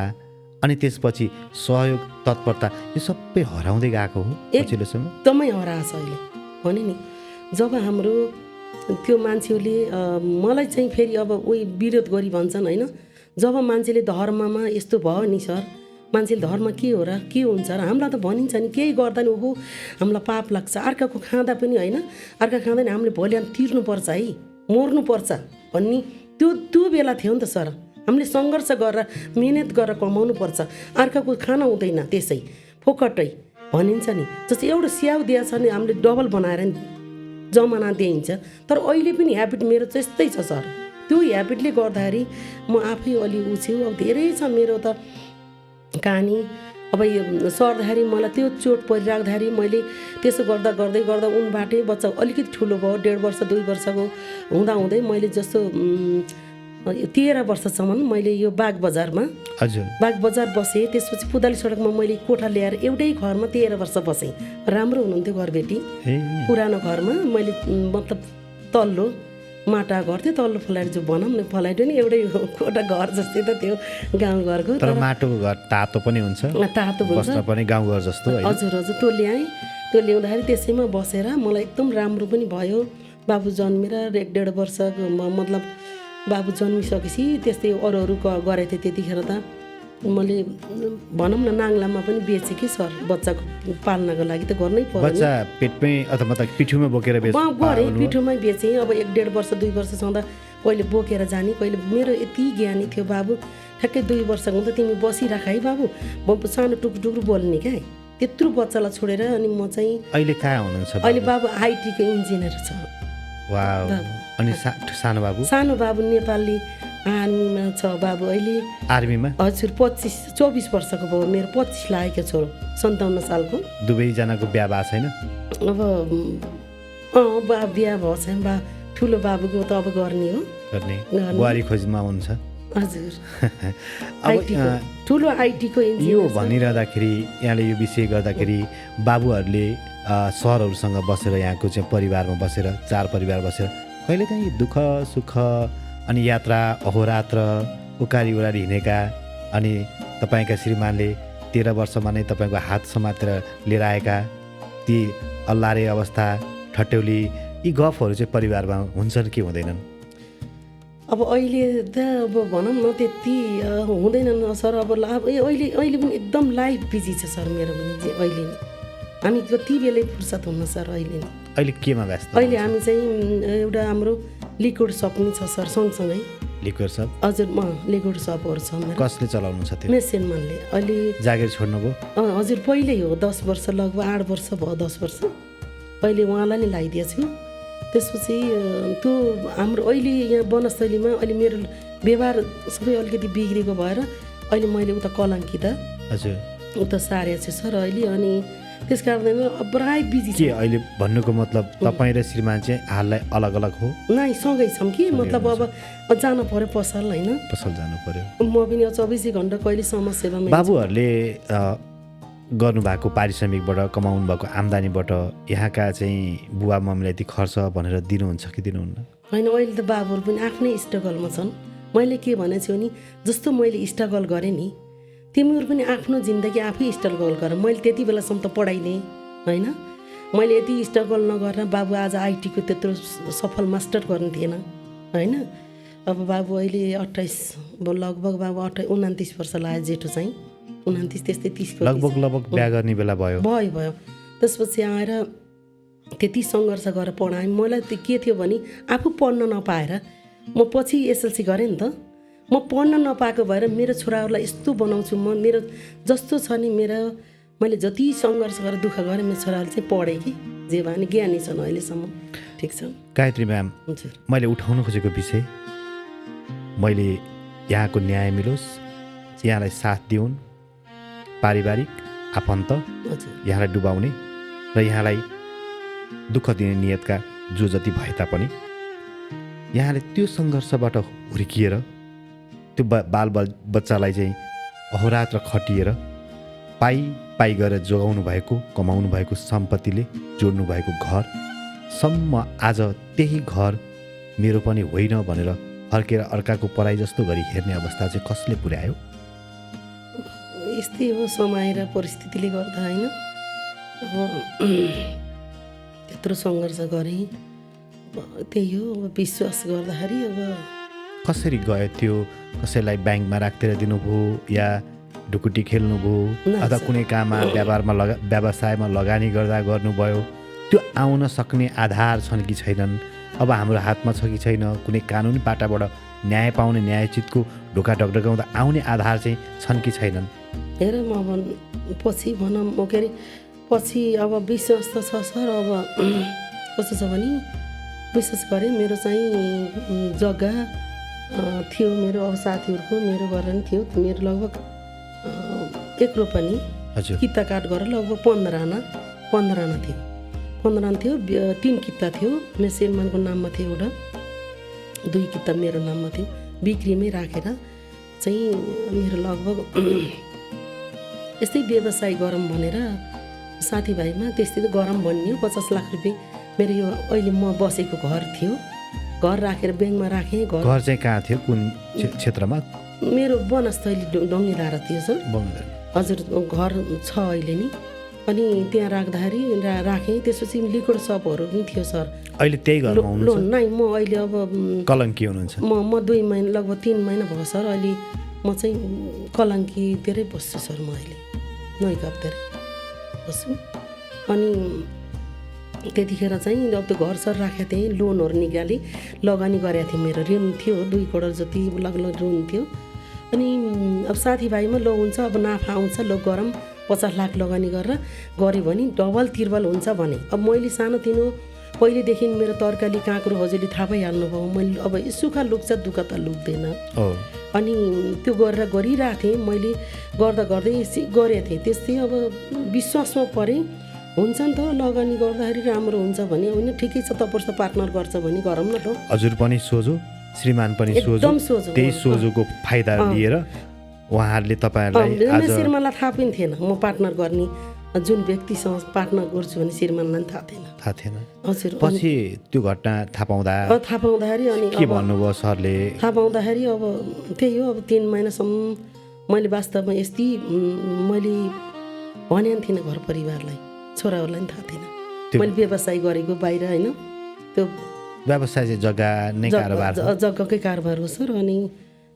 अनि त्यसपछि सहयोग, तत्परता यो सबै हराउँदै गएको हो पछिल्लो समय? एकदमै हराएको छ अहिले भने नि। जब हाम्रो त्यो मान्छेहरूले मलाई चाहिँ फेरि अब उही विरोध गरी भन्छन् होइन। जब मान्छेले धर्ममा यस्तो भयो नि सर, मान्छेले धर्म के हो र के हुन्छ र हामीलाई त भनिन्छ नि केही गर्दा नि ओहो हामीलाई पाप लाग्छ। अर्काको खाँदा पनि होइन, अर्का खाँदा नि हामीले भोलि तिर्नुपर्छ है, मर्नुपर्छ भन्ने त्यो बेला थियो नि त सर। हामीले सङ्घर्ष गरेर मिहिनेत गरेर कमाउनु पर्छ, अर्काको खाना हुँदैन त्यसै फोकटै भनिन्छ नि। जस्तै एउटा स्याउ दिएछ नि हामीले डबल बनाएर जमाना दिइन्छ। तर अहिले पनि ह्याबिट मेरो चाहिँ यस्तै छ सर। त्यो ह्याबिटले गर्दाखेरि म आफै अलि छु। अब धेरै छ मेरो त कहानी। अब यो सर्दाखेरि मलाई त्यो चोट परिराख्दाखेरि मैले त्यसो गर्दै उनबाटै बच्चा अलिकति ठुलो भयो, 1.5 वर्ष 2 वर्षको हुँदै मैले जस्तो 13 वर्षसम्म मैले यो बाग बजारमा बसेँ। त्यसपछि पुदाली सडकमा मैले कोठा ल्याएर एउटै घरमा 13 वर्ष बसेँ। राम्रो हुनुहुन्थ्यो घरबेटी, पुरानो घरमा मैले मतलब तल्लो माटा घर थियो, तल्लो फलाइट जो भनौँ न फलाइट नि एउटै कोठा घर जस्तै त थियो गाउँघरको। तर माटोको घर तातो पनि हुन्छ, तातो हुन्छ पनि गाउँघर जस्तो। हजुर त्यो ल्याएँ। त्यो ल्याउँदाखेरि त्यसैमा बसेर मलाई एकदम राम्रो पनि भयो। बाबु जन्मेर 1.5 वर्षको मतलब बाबु जन्मिसकेपछि त्यस्तै अरू गरेको थिएँ त्यतिखेर त। मैले भनौँ न नाङ्लामा पनि बेचेँ कि सर, बच्चाको पाल्नको लागि त गर्नै पर्यो। बच्चा पेटमै अथवा मतलब पिठोमा बोकेर गरेँ, पिठोमै बेचेँ। अब 1.5 वर्ष 2 वर्ष छँदा कहिले बोकेर जाने, कहिले मेरो यति ज्ञानी थियो बाबु। ठ्याक्कै 2 वर्षको हुँदा तिमी बसिराख है बाबु, सानो टुक्रो बोल्ने क्या। त्यत्रो बच्चालाई छोडेर अनि म चाहिँ अहिले कहाँ हुनुहुन्छ? अहिले बाबु आइटीको इन्जिनियर छ। वाउ। अनि सानो बाबु नेपाली आर्मीमा छ बाबु अहिले। आर्मीमा? हजुर 24 वर्षको भयो। मेरो 25 लागेको छोरो, 57 सालको। दुवैजनाको बिहा भएको छैन? अब बिहा भएको छैन। ठुलो बाबुको त अब गर्ने हो, बुहारी खोजमा हुन्छ। हजुर ठुलो आइटीको इन्जिनियर। यो भनिरहँदाखेरि यहाँले यो विषय गर्दाखेरि बाबुहरूले सरहरूसँग बसेर यहाँको चाहिँ परिवारमा बसेर 4 परिवार बसेर कहिले काहीँ दुःख सुख अनि यात्रा अहोरात्र उकारी हिँडेका अनि तपाईँका श्रीमानले 13 वर्षमा नै तपाईँको हात समातेर लिएर आएका ती अल्लारे अवस्था, ठट्यौली, यी गफहरू चाहिँ परिवारमा हुन्छन् कि हुँदैनन्? अब अहिले त अब भनौँ न त्यति हुँदैनन् सर। अब अहिले पनि एकदम लाइफ बिजी छ सर मेरो पनि अहिले नै। हामी कति बेलै फुर्सद हुन्न सर अहिले केमा व्यस्त? अहिले हामी चाहिँ एउटा हाम्रो लिक्विड सप पनि छ सर सँगसँगै। Liquid soap? हजुर लिक्विड सपहरू छ। कसले चलाउनु छ त्यो? मेसिनमानले। अहिले जागिर छोड्नुभयो? हजुर पहिल्यै हो, 10 वर्ष लगभग 8 वर्ष भयो, 10 वर्ष अहिले उहाँलाई नै लगाइदिएको छु। त्यसपछि त्यो हाम्रो अहिले यहाँ बनस्थलीमा अहिले मेरो व्यवहार सबै अलिकति बिग्रेको भएर अहिले मैले उता कलङ्कित उता सारेको छु सर अहिले। अनि त्यस कारण प्राय बिजी के अहिले भन्नुको मतलब तपाईँ र श्रीमान चाहिँ हाललाई अलग अलग हो? नै सँगै छौँ कि मतलब अब जानु पर्यो पसल होइन, पसल जानु पर्यो। म पनि 24 घन्टा कहिले समाजसेवामा। बाबुहरूले गर्नुभएको पारिश्रमिकबाट कमाउनु भएको आम्दानीबाट यहाँका चाहिँ बुवा मम्मीलाई यति खर्च भनेर दिनुहुन्छ कि दिनुहुन्न? होइन अहिले त बाबुहरू पनि आफ्नै स्ट्रगलमा छन्। मैले के भनेको छु नि, जस्तो मैले स्ट्रगल गरेँ नि तिमीहरू पनि आफ्नो जिन्दगी आफै स्ट्रगल गर। मैले त्यति बेलासम्म त पढाइदिएँ होइन, मैले यति स्ट्रगल नगरेर बाबु आज आइटीको त्यत्रो सफल मास्टर गर्नु थिएन होइन। अब बाबु अहिले 28 लगभग बाबु 29 वर्ष लाग्यो, जेठो चाहिँ 29 त्यस्तै 30 लगभग बिहा गर्ने बेला भयो। त्यसपछि आएर त्यति सङ्घर्ष गरेर पढाएँ। मलाई त्यो के थियो भने आफू पढ्न नपाएर म पछि एसएलसी गरेँ नि त। म पढ्न नपाएको भएर मेरो छोराहरूलाई यस्तो बनाउँछु म, मेरो जस्तो छ नि मैले जति सङ्घर्ष गरेर दुःख गरेँ मेरो छोराहरूले चाहिँ पढेँ कि जे भए नि ज्ञानी छन् अहिलेसम्म। ठिक छ गायत्री म्याम, हजुर। मैले उठाउन खोजेको विषय, मैले यहाँको न्याय मिलोस्, यहाँलाई साथ दिउन्, पारिवारिक आफन्त हजुर यहाँलाई डुबाउने र यहाँलाई दुःख दिने नियतका जो जति भए तापनि यहाँले त्यो सङ्घर्षबाट हुर्किएर त्यो बाल बच्चालाई चाहिँ अहोरात्र खटिएर पाइ गरेर जोगाउनु भएको, कमाउनु भएको सम्पत्तिले जोड्नु भएको घरसम्म आज त्यही घर मेरो पनि होइन भनेर फर्केर अर्काको पराई जस्तो गरी हेर्ने अवस्था चाहिँ कसले पुर्यायो? यस्तै हो समय र परिस्थितिले गर्दा होइन। अब त्यत्रो सङ्घर्ष गरेँ, त्यही हो। अब विश्वास गर्दाखेरि अब कसरी गयो त्यो? कसैलाई ब्याङ्कमा राखिदिएर दिनुभयो या ढुकुटी खेल्नुभयो अथवा कुनै काममा व्यवसायमा लगानी गर्दा गर्नुभयो? त्यो आउन सक्ने आधार छन् कि छैनन्? अब हाम्रो हातमा छ कि छैन? कुनै कानुनी पाटाबाट न्याय पाउने, न्यायोचितको ढोका ढकढकाउँदा आउने आधार चाहिँ छन् कि छैनन्? हेर म अब पछि भनौँ म के अरे पछि अब विश्वास त छ सर। अब कस्तो छ भने विश्वास गरेँ, मेरो चाहिँ जग्गा थियो मेरो, अब साथीहरूको मेरो गरेर नि थियो। मेरो लगभग 1 रोपनी किता काट गरेर लगभग 15 आना थियो। 15 आना थियो, 3 किता थियो मेरो श्रीमानको नाममा थियो, एउटा 2 किता मेरो नाममा थियो। बिक्रीमै राखेर चाहिँ मेरो लगभग यस्तै व्यवसाय गरौँ भनेर साथीभाइमा त्यस्तै त गरौँ भन्ने 50 लाख रुपियाँ मेरो यो अहिले म बसेको घर थियो, घर राखेर ब्याङ्कमा राखेँ। घर चाहिँ कहाँ थियो, कुन क्षेत्रमा? मेरो बनस्थली डङ्गेधारा थियो सर। हजुर घर छ अहिले नि। अनि त्यहाँ राख्दाखेरि राखेँ। त्यसपछि लिक्विड सपहरू पनि थियो सर। अहिले त्यही घरमा हुनुहुन्छ? नै म अहिले अब कलङ्की हुनुहुन्छ? म 2 महिना लगभग 3 महिना भयो सर। अहिले म चाहिँ कलङ्कीतिरै बस्छु सर। म अहिले नैकापतिरै बस्छु। अनि त्यतिखेर चाहिँ अब त्यो घर सर राखेको थिएँ, लोनहरू निकालेँ, लगानी गरेको थिएँ। मेरो ऋण थियो 2 करोड जति लगभग ऋण थियो। अनि अब साथीभाइमा लो हुन्छ, अब नाफा आउँछ, लो गरौँ 50 लाख लगानी गरेर गऱ्यो भने डबल तिर्बल हुन्छ भने। अब मैले सानोतिनो पहिलेदेखि मेरो तरकारी काँक्रो हजुरले थाहा पाइहाल्नु भयो। मैले अब सुख लुक्छ दुःख त लुक्दैन। अनि त्यो गरेर गरिरहेको थिएँ। मैले गर्दै गरेको थिएँ। त्यस्तै अब विश्वासमा परेँ, हुन्छ नि त लगानी गर्दाखेरि राम्रो हुन्छ भने। होइन ठिकै छ, तपर्स पार्टनर गर्छ भने गरौँ न त। हजुर पनि सोझो, श्रीमान पनि सोझो, त्यही सोझोको फाइदा लिएर उहाँहरूले तपाईँहरूलाई आज श्रीमानलाई थाहा पनि थिएन म पार्टनर गर्ने, जुन व्यक्तिसँग पार्टनर गर्छु भने श्रीमानलाई थाहा थिएन। हजुर पछि त्यो घटना थाहा पाउँदाखेरि अनि के भन्नुभयो सरले? थाहा पाउँदाखेरि अब त्यही हो। अब 3 महिनासम्म मैले वास्तवमा यस्तै मैले भनेको थिइनँ घर परिवारलाई, छोराहरूलाई पनि थाहा थिएन मैले व्यवसाय गरेको बाहिर। होइन त्यो व्यवसाय चाहिँ जग्गाकै कारोबार हो सर। अनि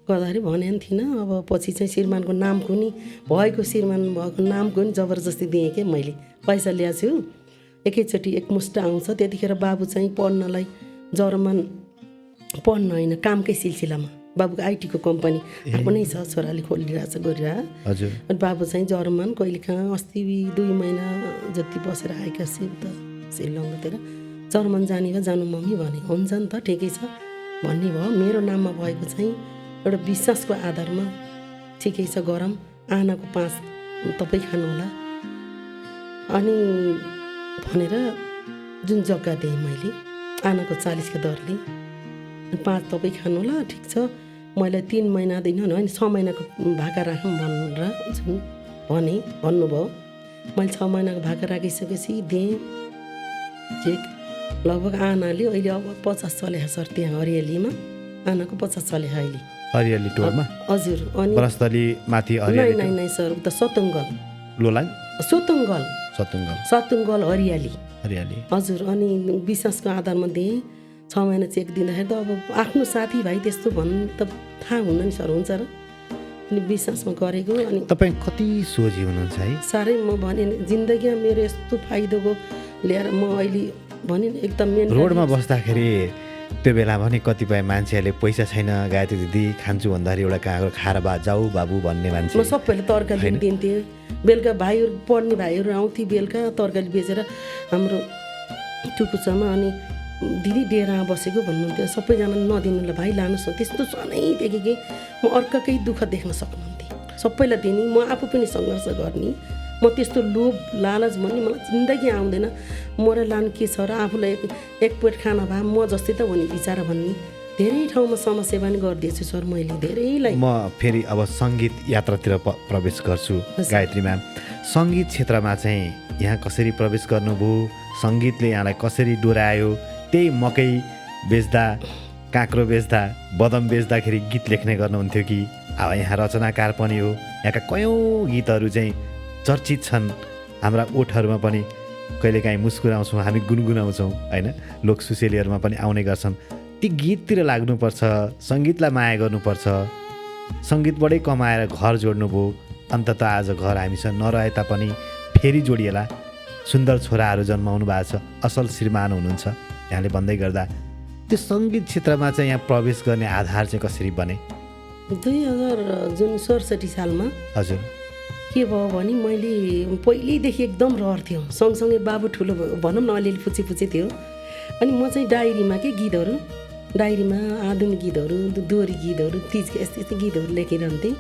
गर्दाखेरि भनेको थिइनँ। अब पछि चाहिँ श्रीमानको नामको नि भएको, श्रीमान भएको नामको नि जबरजस्ती दिएँ कि मैले पैसा ल्याएको छु, एकैचोटि एकमुष्ट आउँछ। त्यतिखेर बाबु चाहिँ पढ्नलाई जर्मन पढ्न होइन कामकै सिलसिलामा, बाबुको आइटीको कम्पनी आफ्नै छ, छोराले खोलिरहेछ गरिरह। हजुर। अनि बाबु चाहिँ जर्मन कहिले कहाँ अस्ति 2 महिना जति बसेर आएका छु त श्रीलङ्कातिर। जर्मन जाने भए जानु मम्मी भने। हुन्छ नि त ठिकै छ भन्ने भयो। मेरो नाममा भएको चाहिँ एउटा विश्वासको आधारमा ठिकै छ गरौँ, आनाको 5 तपाईँ खानु होला अनि भनेर जुन जग्गा दिएँ मैले आनाको 40 का दरले, 5 तपाईँ खानु होला ठिक छ। मैले 3 महिना दिन होइन 6 महिनाको भाका राखौँ भनेर जुन भन्नुभयो। मैले 6 महिनाको भाका राखिसकेपछि दिएँ चेक। लगभग आनाले अहिले अब 50 चले सर। त्यहाँ हरियालीमा आनाको 50 चले अहिले हरियाली टोलमा। हजुर। अनि वनस्थली माथि हरियाली नै सर उता सतुङ्गल लोलाङ सतुङ्गल हरियाली। हजुर। अनि विश्वासको आधारमा दिएँ। 6 महिना चेक दिँदाखेरि त अब आफ्नो साथीभाइ त्यस्तो भन्नु त थाहा हुन्न नि सर। हुन्छ र अनि विश्वासमा गरेको। अनि तपाईँ कति सोझी हुनुहुन्छ है? साह्रै म भने जिन्दगीमा मेरो यस्तो फाइदाको ल्याएर म अहिले भने एकदम मेन रोडमा बस्दाखेरि त्यो बेला पनि कतिपय मान्छेहरूले पैसा छैन गायत्री दिदी खान्छु भन्दाखेरि एउटा कहाँ खाएर जाऊ बाबु भन्ने मान्छे। म सबैले तरकारी दिन्थेँ। बेलुका भाइहरू पढ्ने भाइहरू आउँथे बेलुका तरकारी बेचेर हाम्रो टुकुचामा। अनि दिदी डेरामा बसेको भन्नुहुन्थ्यो। सबैजना नदिनुलाई भाइ लानुहोस् न। त्यस्तो सानैदेखि कि म अर्काकै दुःख देख्न सक्नुहुन्थेँ। सबैलाई दिने, म आफू पनि सङ्घर्ष गर्ने। म त्यस्तो लोभ लालच भन्ने मलाई जिन्दगी आउँदैन। मरेर लानु के छ र, आफूलाई एक प्लेट खाना भए म जस्तै त हो नि बिचारा भन्ने। धेरै ठाउँमा समाजसेवा पनि गरिदिएछु सर मैले धेरैलाई। म फेरि अब सङ्गीत यात्रातिर प्रवेश गर्छु गायत्री म्याम। सङ्गीत क्षेत्रमा चाहिँ यहाँ कसरी प्रवेश गर्नुभयो, सङ्गीतले यहाँलाई कसरी डोरायो? त्यही मकै बेच्दा, काँक्रो बेच्दा, बदम बेच्दाखेरि गीत लेख्ने गर्नुहुन्थ्यो कि अब यहाँ रचनाकार पनि हो? यहाँका कयौँ गीतहरू चाहिँ चर्चित छन्। हाम्रा ओठहरूमा पनि कहिलेकाहीँ मुस्कुराउँछौँ, हामी गुनगुनाउँछौँ होइन, लोक सुसेलीहरूमा पनि आउने गर्छन्। ती गीततिर लाग्नुपर्छ, सङ्गीतलाई माया गर्नुपर्छ। सङ्गीतबाटै कमाएर घर जोड्नुभयो। अन्तत आज घर हामीसँग नरहे तापनि फेरि जोडिएला। सुन्दर छोराहरू जन्माउनु भएको छ, असल श्रीमान हुनुहुन्छ यहाँले भन्दै गर्दा। त्यो सङ्गीत क्षेत्रमा चाहिँ यहाँ प्रवेश गर्ने आधार चाहिँ कसरी बने? 2067 सालमा हजुर के भयो भने मैले पहिल्यैदेखि एकदम रहर थियो। सँगसँगै बाबु ठुलो भनौँ न अलिअलि फुची थियो। अनि म चाहिँ डायरीमा के गीतहरू, डायरीमा आधुनिक गीतहरू, दोहोरी गीतहरू, तिजको यस्तो गीतहरू लेखिरहन्थेँ।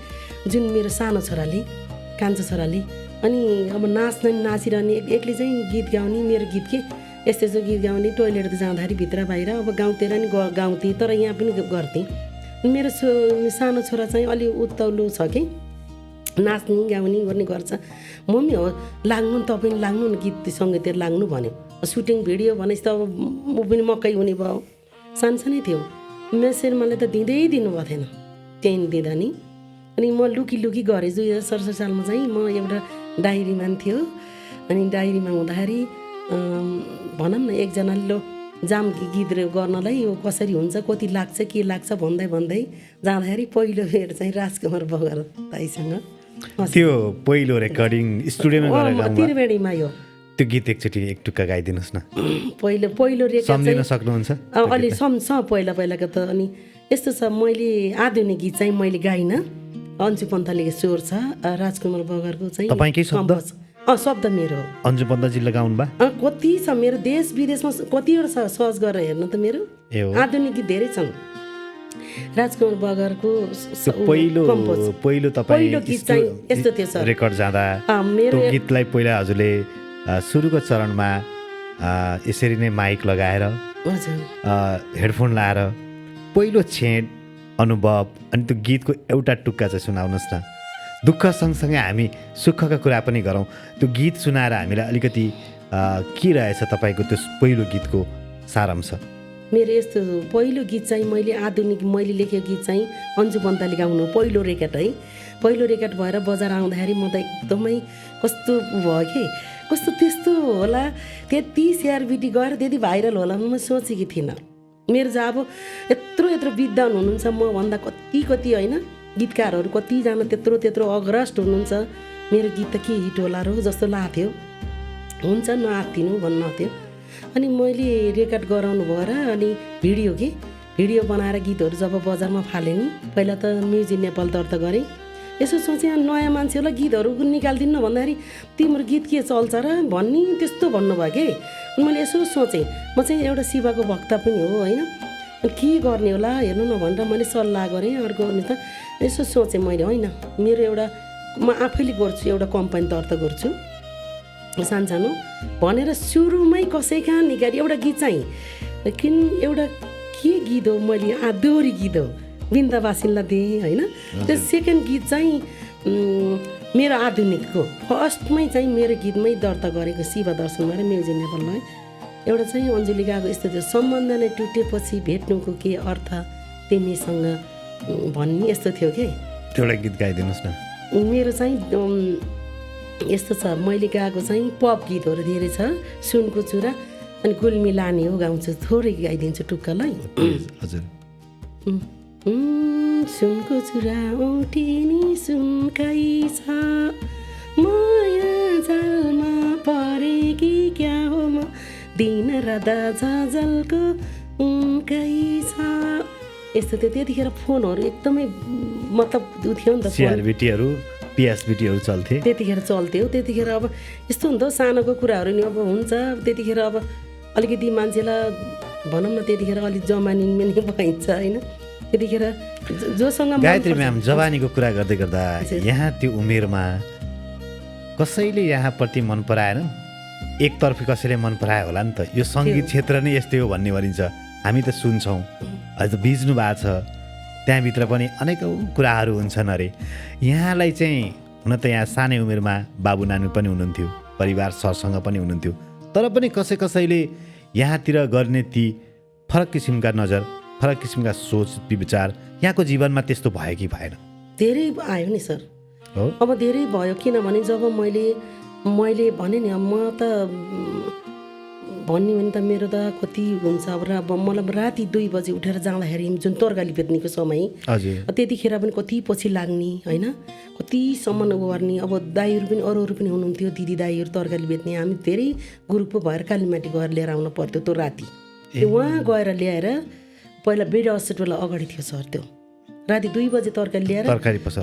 जुन मेरो सानो छोराले, कान्छो छोराले अनि अब नाचिरहने, एक्लै चाहिँ गीत गाउने, मेरो गीत के यस्तो गीत गाउने, टोइलेट जाँदाखेरि भित्र बाहिर अब गाउँतिर नि गाउँथेँ, तर यहाँ पनि गर्थेँ। मेरो सानो छोरा चाहिँ अलि उत्ताउलो छ कि नाच्ने गाउने गर्ने गर्छ। मम्मी हो लाग्नु नि, तपाईँ लाग्नु न गीत सङ्गीततिर लाग्नु भन्यो। सुटिङ भिडियो भनेपछि त अब म पनि मकै हुने भयो। सानसानै थियो। मेसेरमाले त दिनुभएको थिएन, चेन दिँदा नि। अनि म लुकी गरेँ। 2067 सालमा चाहिँ म एउटा डायरीमा थियो। अनि डायरीमा हुँदाखेरि भनौँ न एकजनाले लो जाम गीत गर्नलाई यो कसरी हुन्छ, कति लाग्छ, के लाग्छ भन्दै जाँदाखेरि पहिलो फेर चाहिँ राजकुमार बगर दाइसँग त्यो पहिलो रेकर्डिङ स्टुडियोमा गरेर त्रिवेणीमा यो त्यो गीत एकचोटि एक टुक्का गाइदिनुहोस् न। पहिलो रेकर्ड सम्झिन सक्नुहुन्छ? अलि पहिलाको त। अनि यस्तो छ, मैले आधुनिक गीत चाहिँ मैले गाइनँ। अन्जु पन्तले स्वर छ, राजकुमार बगरको चाहिँ तपाईँकै शब्द? शब्द मेरो हो। अन्जु पन्तजी लगाउनु बा? कति छ मेरो, देश विदेशमा कतिवटा सर्च गरेर हेर्नु त मेरो आधुनिक गीत धेरै छन्। राजकुमार बगरको पहिलो तपाईँ गीत चाहिँ यस्तो थियो सर। रेकर्ड जाँदा त्यो गीतलाई पहिला हजुरले सुरुको चरणमा यसरी नै माइक लगाएर हेडफोन लाएर पहिलो छेड अनुभव अनि त्यो गीतको एउटा टुक्का चाहिँ सुनाउनुहोस् न। दुःख सँगसँगै हामी सुखका कुरा पनि गरौँ। त्यो गीत सुनाएर हामीलाई अलिकति के रहेछ तपाईँको त्यो पहिलो गीतको सारांश? मेरो यस्तो पहिलो गीत चाहिँ मैले लेखेको गीत चाहिँ अन्जु पन्तले गाउनु पहिलो रेकर्ड है। पहिलो रेकर्ड भएर बजार आउँदाखेरि म त एकदमै कस्तो भयो कि कस्तो त्यस्तो होला, त्यति सिआरबिटी गएर त्यति भाइरल होला म सोचेकी थिइनँ। मेरो चाहिँ अब यत्रो विद्वान हुनुहुन्छ मभन्दा कति होइन, गीतकारहरू कतिजना त्यत्रो अग्रस्ट हुनुहुन्छ। मेरो गीत त के हिट होला र जस्तो लाग्थ्यो। हुन्छ नआत्तिनु भन्नु थियो। अनि मैले रेकर्ड गराउनु भएर अनि भिडियो बनाएर गीतहरू जब बजारमा फालेँ नि, पहिला त म्युजिक नेपाल दर्ता गरेँ। यसो सोचेँ नयाँ मान्छेहरूलाई गीतहरू निकालिदिनु भन्दाखेरि तिम्रो गीत के चल्छ र भन्ने त्यस्तो भन्नुभयो कि। मैले यसो सोचेँ, म चाहिँ एउटा शिवको भक्त पनि हो होइन, के गर्ने होला हेर्नु न भनेर मैले सल्लाह गरेँ। अर्को भने त यसो सोचेँ मैले, होइन मेरो एउटा म आफैले गर्छु, एउटा कम्पनी दर्ता गर्छु सानो भनेर सुरुमै कसै कहाँ निकाली एउटा गीत चाहिँ एउटा के गीत हो, मैले दोहोरी गीत हो बिन्दावासीलाई दिएँ होइन। त्यो सेकेन्ड गीत चाहिँ मेरो आधुनिकको फर्स्टमै चाहिँ मेरो गीतमै दर्ता गरेको शिव दर्शनमा र म्युजिक नेपालमा एउटा चाहिँ अञ्जुली गाएको यस्तो थियो, सम्बन्ध नै टुटेपछि भेट्नुको के अर्थ तिमीसँग भन्ने यस्तो थियो कि। एउटा गीत गाइदिनुहोस् न। मेरो चाहिँ यस्तो छ, मैले गाएको चाहिँ पप गीतहरू धेरै छ। सुनको चुरा अनि गुल्मी लाने हो गाउँछु, थोरै गाइदिन्छु टुक्कालाई। हजुर सुनको चुरा औँठी नि सुनकै छ माया जालमा परे कि क्या हो म दिन रात झलको उनकै छ। यस्तो थियो त्यतिखेर फोनहरू एकदमै मतलब उ थियो नि त सिआरबिटीहरू पिएसबिटीहरू चल्थे त्यतिखेर चल्थ्यो। त्यतिखेर अब यस्तो हुन्छ सानोको कुराहरू नि अब हुन्छ त्यतिखेर अब अलिकति मान्छेलाई भनौँ न त्यतिखेर अलिक जमानिङ पनि भइन्छ होइन। त्यतिखेर जोसँग गायत्री म्याम जवानीको कुरा गर्दै गर्दा यहाँ त्यो उमेरमा कसैले यहाँप्रति मन पराएन? एकतर्फी कसैले मन परायो होला नि त। यो सङ्गीत क्षेत्र नै यस्तै हो भन्ने भनिन्छ, हामी त सुन्छौँ, अझ बिज्नु भएको छ, त्यहाँभित्र पनि अनेकौँ कुराहरू हुन्छन् अरे। यहाँलाई चाहिँ हुन त यहाँ सानै उमेरमा बाबु नानु पनि हुनुहुन्थ्यो, परिवार सरसँग पनि हुनुहुन्थ्यो, तर पनि कसैले यहाँतिर गर्ने ती फरक किसिमका नजर, फरक किसिमका सोच विचार यहाँको जीवनमा त्यस्तो भयो कि भएन? धेरै आयो नि सर। हो अब धेरै भयो किनभने जब मैले भने नि म त भन्ने भने त मेरो त कति हुन्छ अब मलाई राति 2 बजे उठेर जाँदाखेरि जुन तरकारी बेच्नेको समय हजुर त्यतिखेर पनि कति पछि लाग्ने होइन, कतिसम्म गर्ने। अब दाईहरू पनि अरू पनि हुनुहुन्थ्यो, दिदी दाईहरू तरकारी बेच्ने, हामी धेरै ग्रुप भएर कालीमाटी गएर लिएर आउनु पर्थ्यो। त्यो राति उहाँ गएर ल्याएर पहिला बेड हस्पिटल अगाडि थियो सर, त्यो राति 2 बजे तरकारी ल्याएर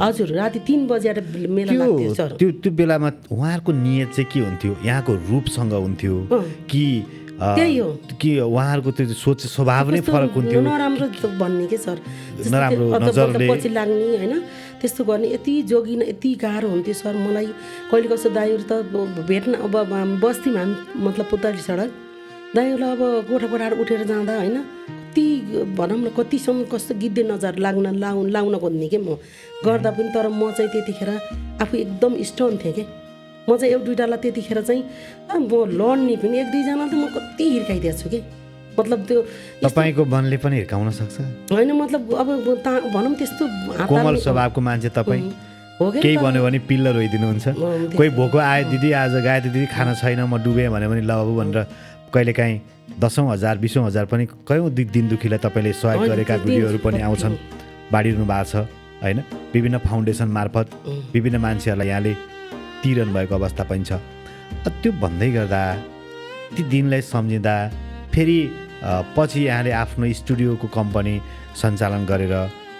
हजुर राति 3 बजे मेला लाग्थ्यो सर। त्यो बेलामा उहाँहरूको नियत चाहिँ के हुन्थ्यो? यहाँको रूपसँग हुन्थ्यो कि त्यही हो कि उहाँहरूको त्यो सोच स्वभाव नै फरक हुन्थ्यो? नराम्रो भन्ने के सर, नराम्रो नजरले पछि लाग्ने होइन, त्यस्तो गर्ने यति जोगिन यति गाह्रो हुन्थ्यो सर। मलाई कहिले कसो दाईहरू त भेट्न अब बस्तीमा हामी मतलब पुतली सडक दाईहरूलाई अब कोठाबाट उठेर जाँदा होइन कति भनौँ न कतिसम्म कस्तो गिद्धे नजर लाउन खोज्ने के म गर्दा पनि। तर म चाहिँ त्यतिखेर आफू एकदम स्टोन थिएँ कि म चाहिँ 1-2टालाई त्यतिखेर चाहिँ म लड्ने पनि 1-2जना त म कति हिर्काइदिएको छु कि मतलब त्यो तपाईँको मनले पनि हिर्काउन सक्छ होइन। मतलब अब भनौँ त्यस्तो कोमल स्वभावको मान्छे तपाईँ हो कि केही भन्यो भने पिल्ल रोइदिनुहुन्छ। कोही भोको आयो दिदी आज गायत्री दिदी खाना छैन म डुबेँ भन्यो भने ल बाबु भनेर कहिलेकाहीँ 10,000 20,000 पनि कयौँ दिन दुखीलाई तपाईँले सहयोग गरेका भिडियोहरू पनि आउँछन्, बाँडिरहनु भएको छ होइन। विभिन्न फाउन्डेसन मार्फत विभिन्न मान्छेहरूलाई यहाँले तिरनु भएको अवस्था पनि छ। त्यो भन्दै गर्दा ती दिनलाई सम्झिँदा फेरि पछि यहाँले आफ्नो स्टुडियोको कम्पनी सञ्चालन गरेर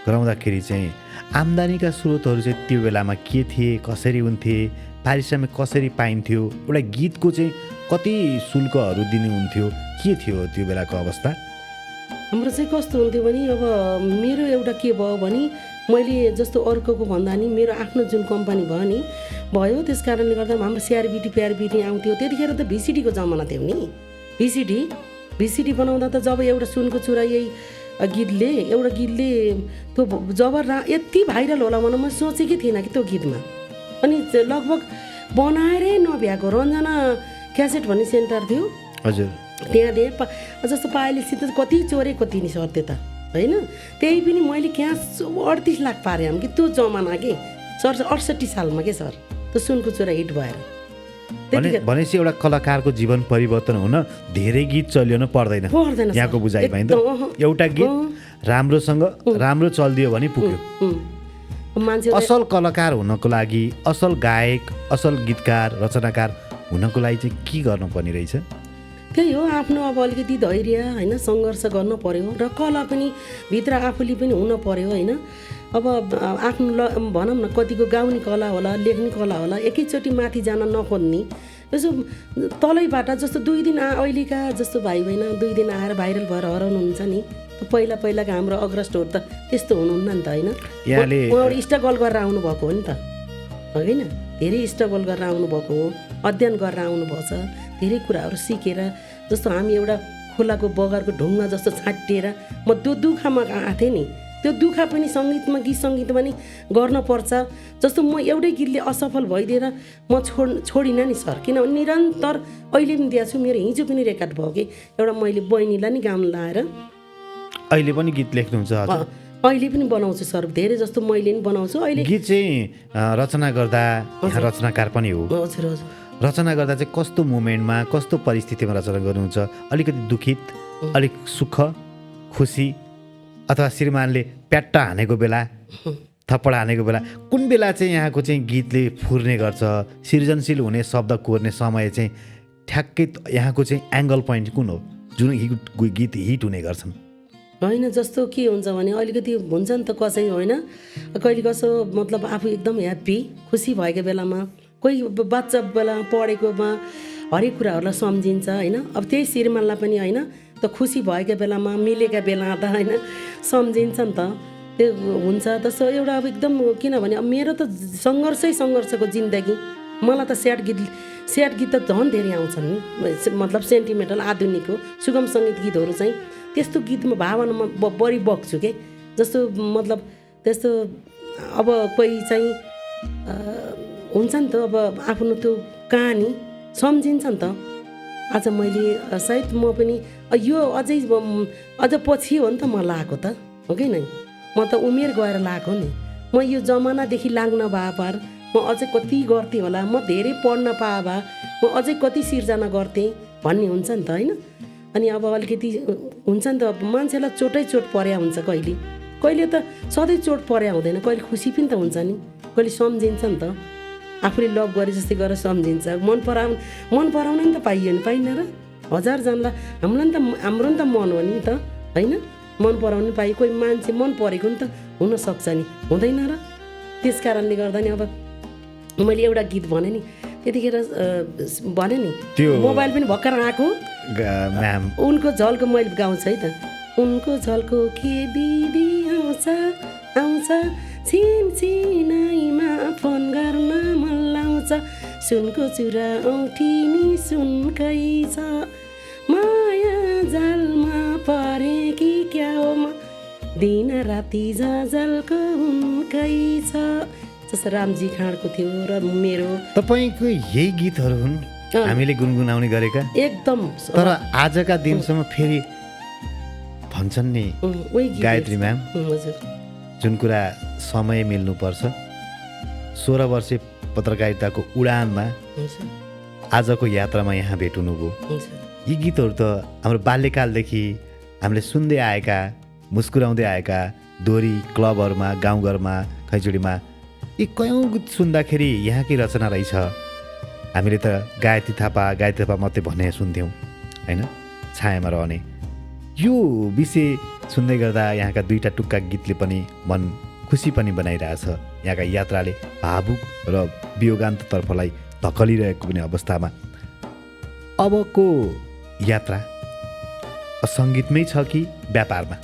गराउँदाखेरि चाहिँ आम्दानीका स्रोतहरू चाहिँ त्यो बेलामा के थिए, कसरी हुन्थे, पारिश्रमिक कसरी पाइन्थ्यो, एउटा गीतको चाहिँ कति शुल्कहरू दिनुहुन्थ्यो, के थियो त्यो बेलाको अवस्था? हाम्रो चाहिँ कस्तो हुन्थ्यो भने अब मेरो एउटा के भयो भने मैले जस्तो अर्कोको भन्दा नि मेरो आफ्नो जुन कम्पनी भयो त्यस कारणले गर्दा हाम्रो सिआरबिटी आउँथ्यो। त्यतिखेर त भिसिडीको जमाना थियो नि। भिसिडी बनाउँदा त जब एउटा सुनको चुरा यही एउटा गीतले त्यो जब यति भाइरल होला भनेर म सोचेकै थिइनँ कि त्यो गीतमा। अनि लगभग बनाएरै नभ्याएको रञ्जना क्यासेट भन्ने सेन्टर थियो हजुर, त्यहाँ जस्तो पायलेसित कति चोरे कति नि सर त्यो त होइन। त्यही पनि मैले 38 लाख पारेँ कि त्यो जमाना के सर 68 सालमा के सर त्यो सुनको चुरा हिट भएर। भनेपछि एउटा कलाकारको जीवन परिवर्तन हुन धेरै गीत चलिनु पर्दैन यहाँको बुझाइमा त। एउटा गीत राम्रो चलिदियो भने पुग्यो। मान्छे असल कलाकार हुनको लागि, असल गायक, असल गीतकार, रचनाकार हुनको लागि चाहिँ के गर्नुपर्ने रहेछ? त्यही हो आफ्नो अब अलिकति धैर्य होइन, सङ्घर्ष गर्न पर्यो र कला पनि भित्र आफूले पनि हुन पर्यो होइन। अब आफ्नो भनौँ न कतिको गाउने कला होला, लेख्ने कला होला, एकैचोटि माथि जान नखोज्ने यसो तलैबाट जस्तो 2 दिन अहिलेका जस्तो भाइ बहिनी 2 दिन आएर भाइरल भएर हराउनुहुन्छ नि। पहिलाका हाम्रो अग्रस्टहरू त त्यस्तो हुनुहुन्न नि त होइन। उहाँहरू स्ट्रगल गरेर आउनुभएको हो नि त होइन, धेरै स्ट्रगल गरेर आउनुभएको हो, अध्ययन गरेर आउनुभएको छ, धेरै कुराहरू सिकेर। जस्तो हामी एउटा खोलाको बगरको ढुङ्गा जस्तो छाटिएर म त्यो दुःखमा आएको थिएँ नि, त्यो दुःख पनि सङ्गीतमा गीत सङ्गीतमा नि गर्नुपर्छ। जस्तो म एउटै गीतले असफल भइदिएर म छोडिनँ नि सर, किनभने निरन्तर अहिले पनि दिएको छु। मेरो हिजो पनि रेकर्ड भयो कि एउटा मैले बहिनीलाई नि गाउन लाएर अहिले पनि गीत लेख्नुहुन्छ? अहिले पनि बनाउँछु सर, धेरै जस्तो मैले पनि बनाउँछु। अहिले गीत चाहिँ रचना गर्दा रचनाकार पनि हो। हजुर हजुर। रचना गर्दा चाहिँ कस्तो मोमेन्टमा कस्तो परिस्थितिमा रचना गर्नुहुन्छ? अलिकति दुखित, अलिक सुख खुसी अथवा श्रीमानले प्याट्टा हानेको बेला, थप्पड हानेको बेला कुन बेला चाहिँ यहाँको चाहिँ गीतले फुर्ने गर्छ, सृजनशील हुने शब्द कोर्ने समय चाहिँ ठ्याक्कै यहाँको चाहिँ एङ्गल पोइन्ट कुन हो जुन गीत हिट हुने गर्छन्? होइन, जस्तो के हुन्छ भने अलिकति हुन्छ नि त कसै होइन, कहिले कसो मतलब आफू एकदम ह्याप्पी खुसी भएको बेलामा, कोही बच्चा बेलामा पढेकोमा हरेक कुराहरूलाई सम्झिन्छ होइन। अब त्यही श्रीमानलाई पनि होइन त खुसी भएको बेलामा मिलेका बेला त होइन सम्झिन्छ नि त, त्यो हुन्छ। जस्तो एउटा अब एकदम किनभने अब मेरो त सङ्घर्षको जिन्दगी, मलाई त स्याड गीत त झन् धेरै आउँछन् नि, मतलब सेन्टिमेन्टल आधुनिक हो सुगम सङ्गीत गीतहरू चाहिँ त्यस्तो गीतमा भावनामा बढी बग्छु के। जस्तो मतलब त्यस्तो अब कोही चाहिँ हुन्छ नि त अब आफ्नो त्यो कहानी सम्झिन्छ नि त। आज मैले सायद म पनि यो अझ पछि हो नि त म लगाएको त हो कि नै, म त उमेर गएर लगाएको नि। म यो जमानादेखि लाग्न भए भएर म अझै कति गर्थेँ होला, म धेरै पढ्न पाए भए म अझै कति सिर्जना गर्थेँ भन्ने हुन्छ नि त होइन। अनि अब अलिकति हुन्छ नि त अब मान्छेलाई चोट पर्या हुन्छ, कहिले त सधैँ चोट पर्या हुँदैन, कहिले खुसी पनि त हुन्छ नि, कहिले सम्झिन्छ नि त, आफूले लभ गरे जस्तै गरेर सम्झिन्छ। मन पराउन नि त पाइन्न र हजारजनालाई हाम्रो नि त मन हो नि त होइन, मन पराउनु पाइ, कोही मान्छे मन परेको नि त हुनसक्छ नि, हुँदैन र। त्यस कारणले गर्दा नि अब मैले एउटा गीत भने नि त्यतिखेर भने नि त्यो मोबाइल पनि भर्खर आएको उनको झल्को मैले गाउँछ है त। उनको झल्को के बिदी आउँछ छिनछिनाइमा फोन गर्न मन लाउँछ, सुनको चुरा औँठी नि सुनकै छ, माया जालमा परे कि क्या हो म, दिन राति जलको उनकै छ। जस्तो रामजी खाँडको थियो र मेरो। तपाईँको यही गीतहरू हुन् हामीले गुनगुनाउने गरेका एकदम। तर आजका दिनसम्म फेरि भन्छन् नि गायत्री म्याम, जुन कुरा समय मिल्नुपर्छ, 16 वर्षे पत्रकारिताको उडानमा आजको यात्रामा यहाँ भेट हुनुभयो। यी गीतहरू त हाम्रो बाल्यकालदेखि हामीले सुन्दै आएका, मुस्कुराउँदै आएका, दोहोरी क्लबहरूमा, गाउँघरमा, खैचुडीमा यी कयौँ गीत सुन्दाखेरि यहाँकै रचना रहेछ। हामीले त गायत्री थापा मात्रै भने सुन्थ्यौँ होइन, छायामा रहने। यो विषय सुन्दै गर्दा यहाँका दुईवटा टुक्का गीतले पनि मन खुसी पनि बनाइरहेछ। यहाँका यात्राले भावुक र वियोगान्ततर्फलाई धकलिरहेको पनि अवस्थामा अबको यात्रा सङ्गीतमै छ कि व्यापारमा?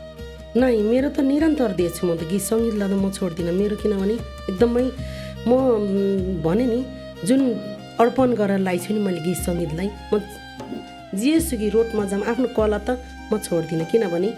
नै, मेरो त निरन्तर दिएछु म त गीत सङ्गीतलाई त म छोड्दिनँ। मेरो किनभने एकदमै म भने नि जुन अर्पण गरेर लाइछु नि मैले गीत सङ्गीतलाई, म जेसुकै रोडमा जाम आफ्नो कला त म छोड्दिनँ। किनभने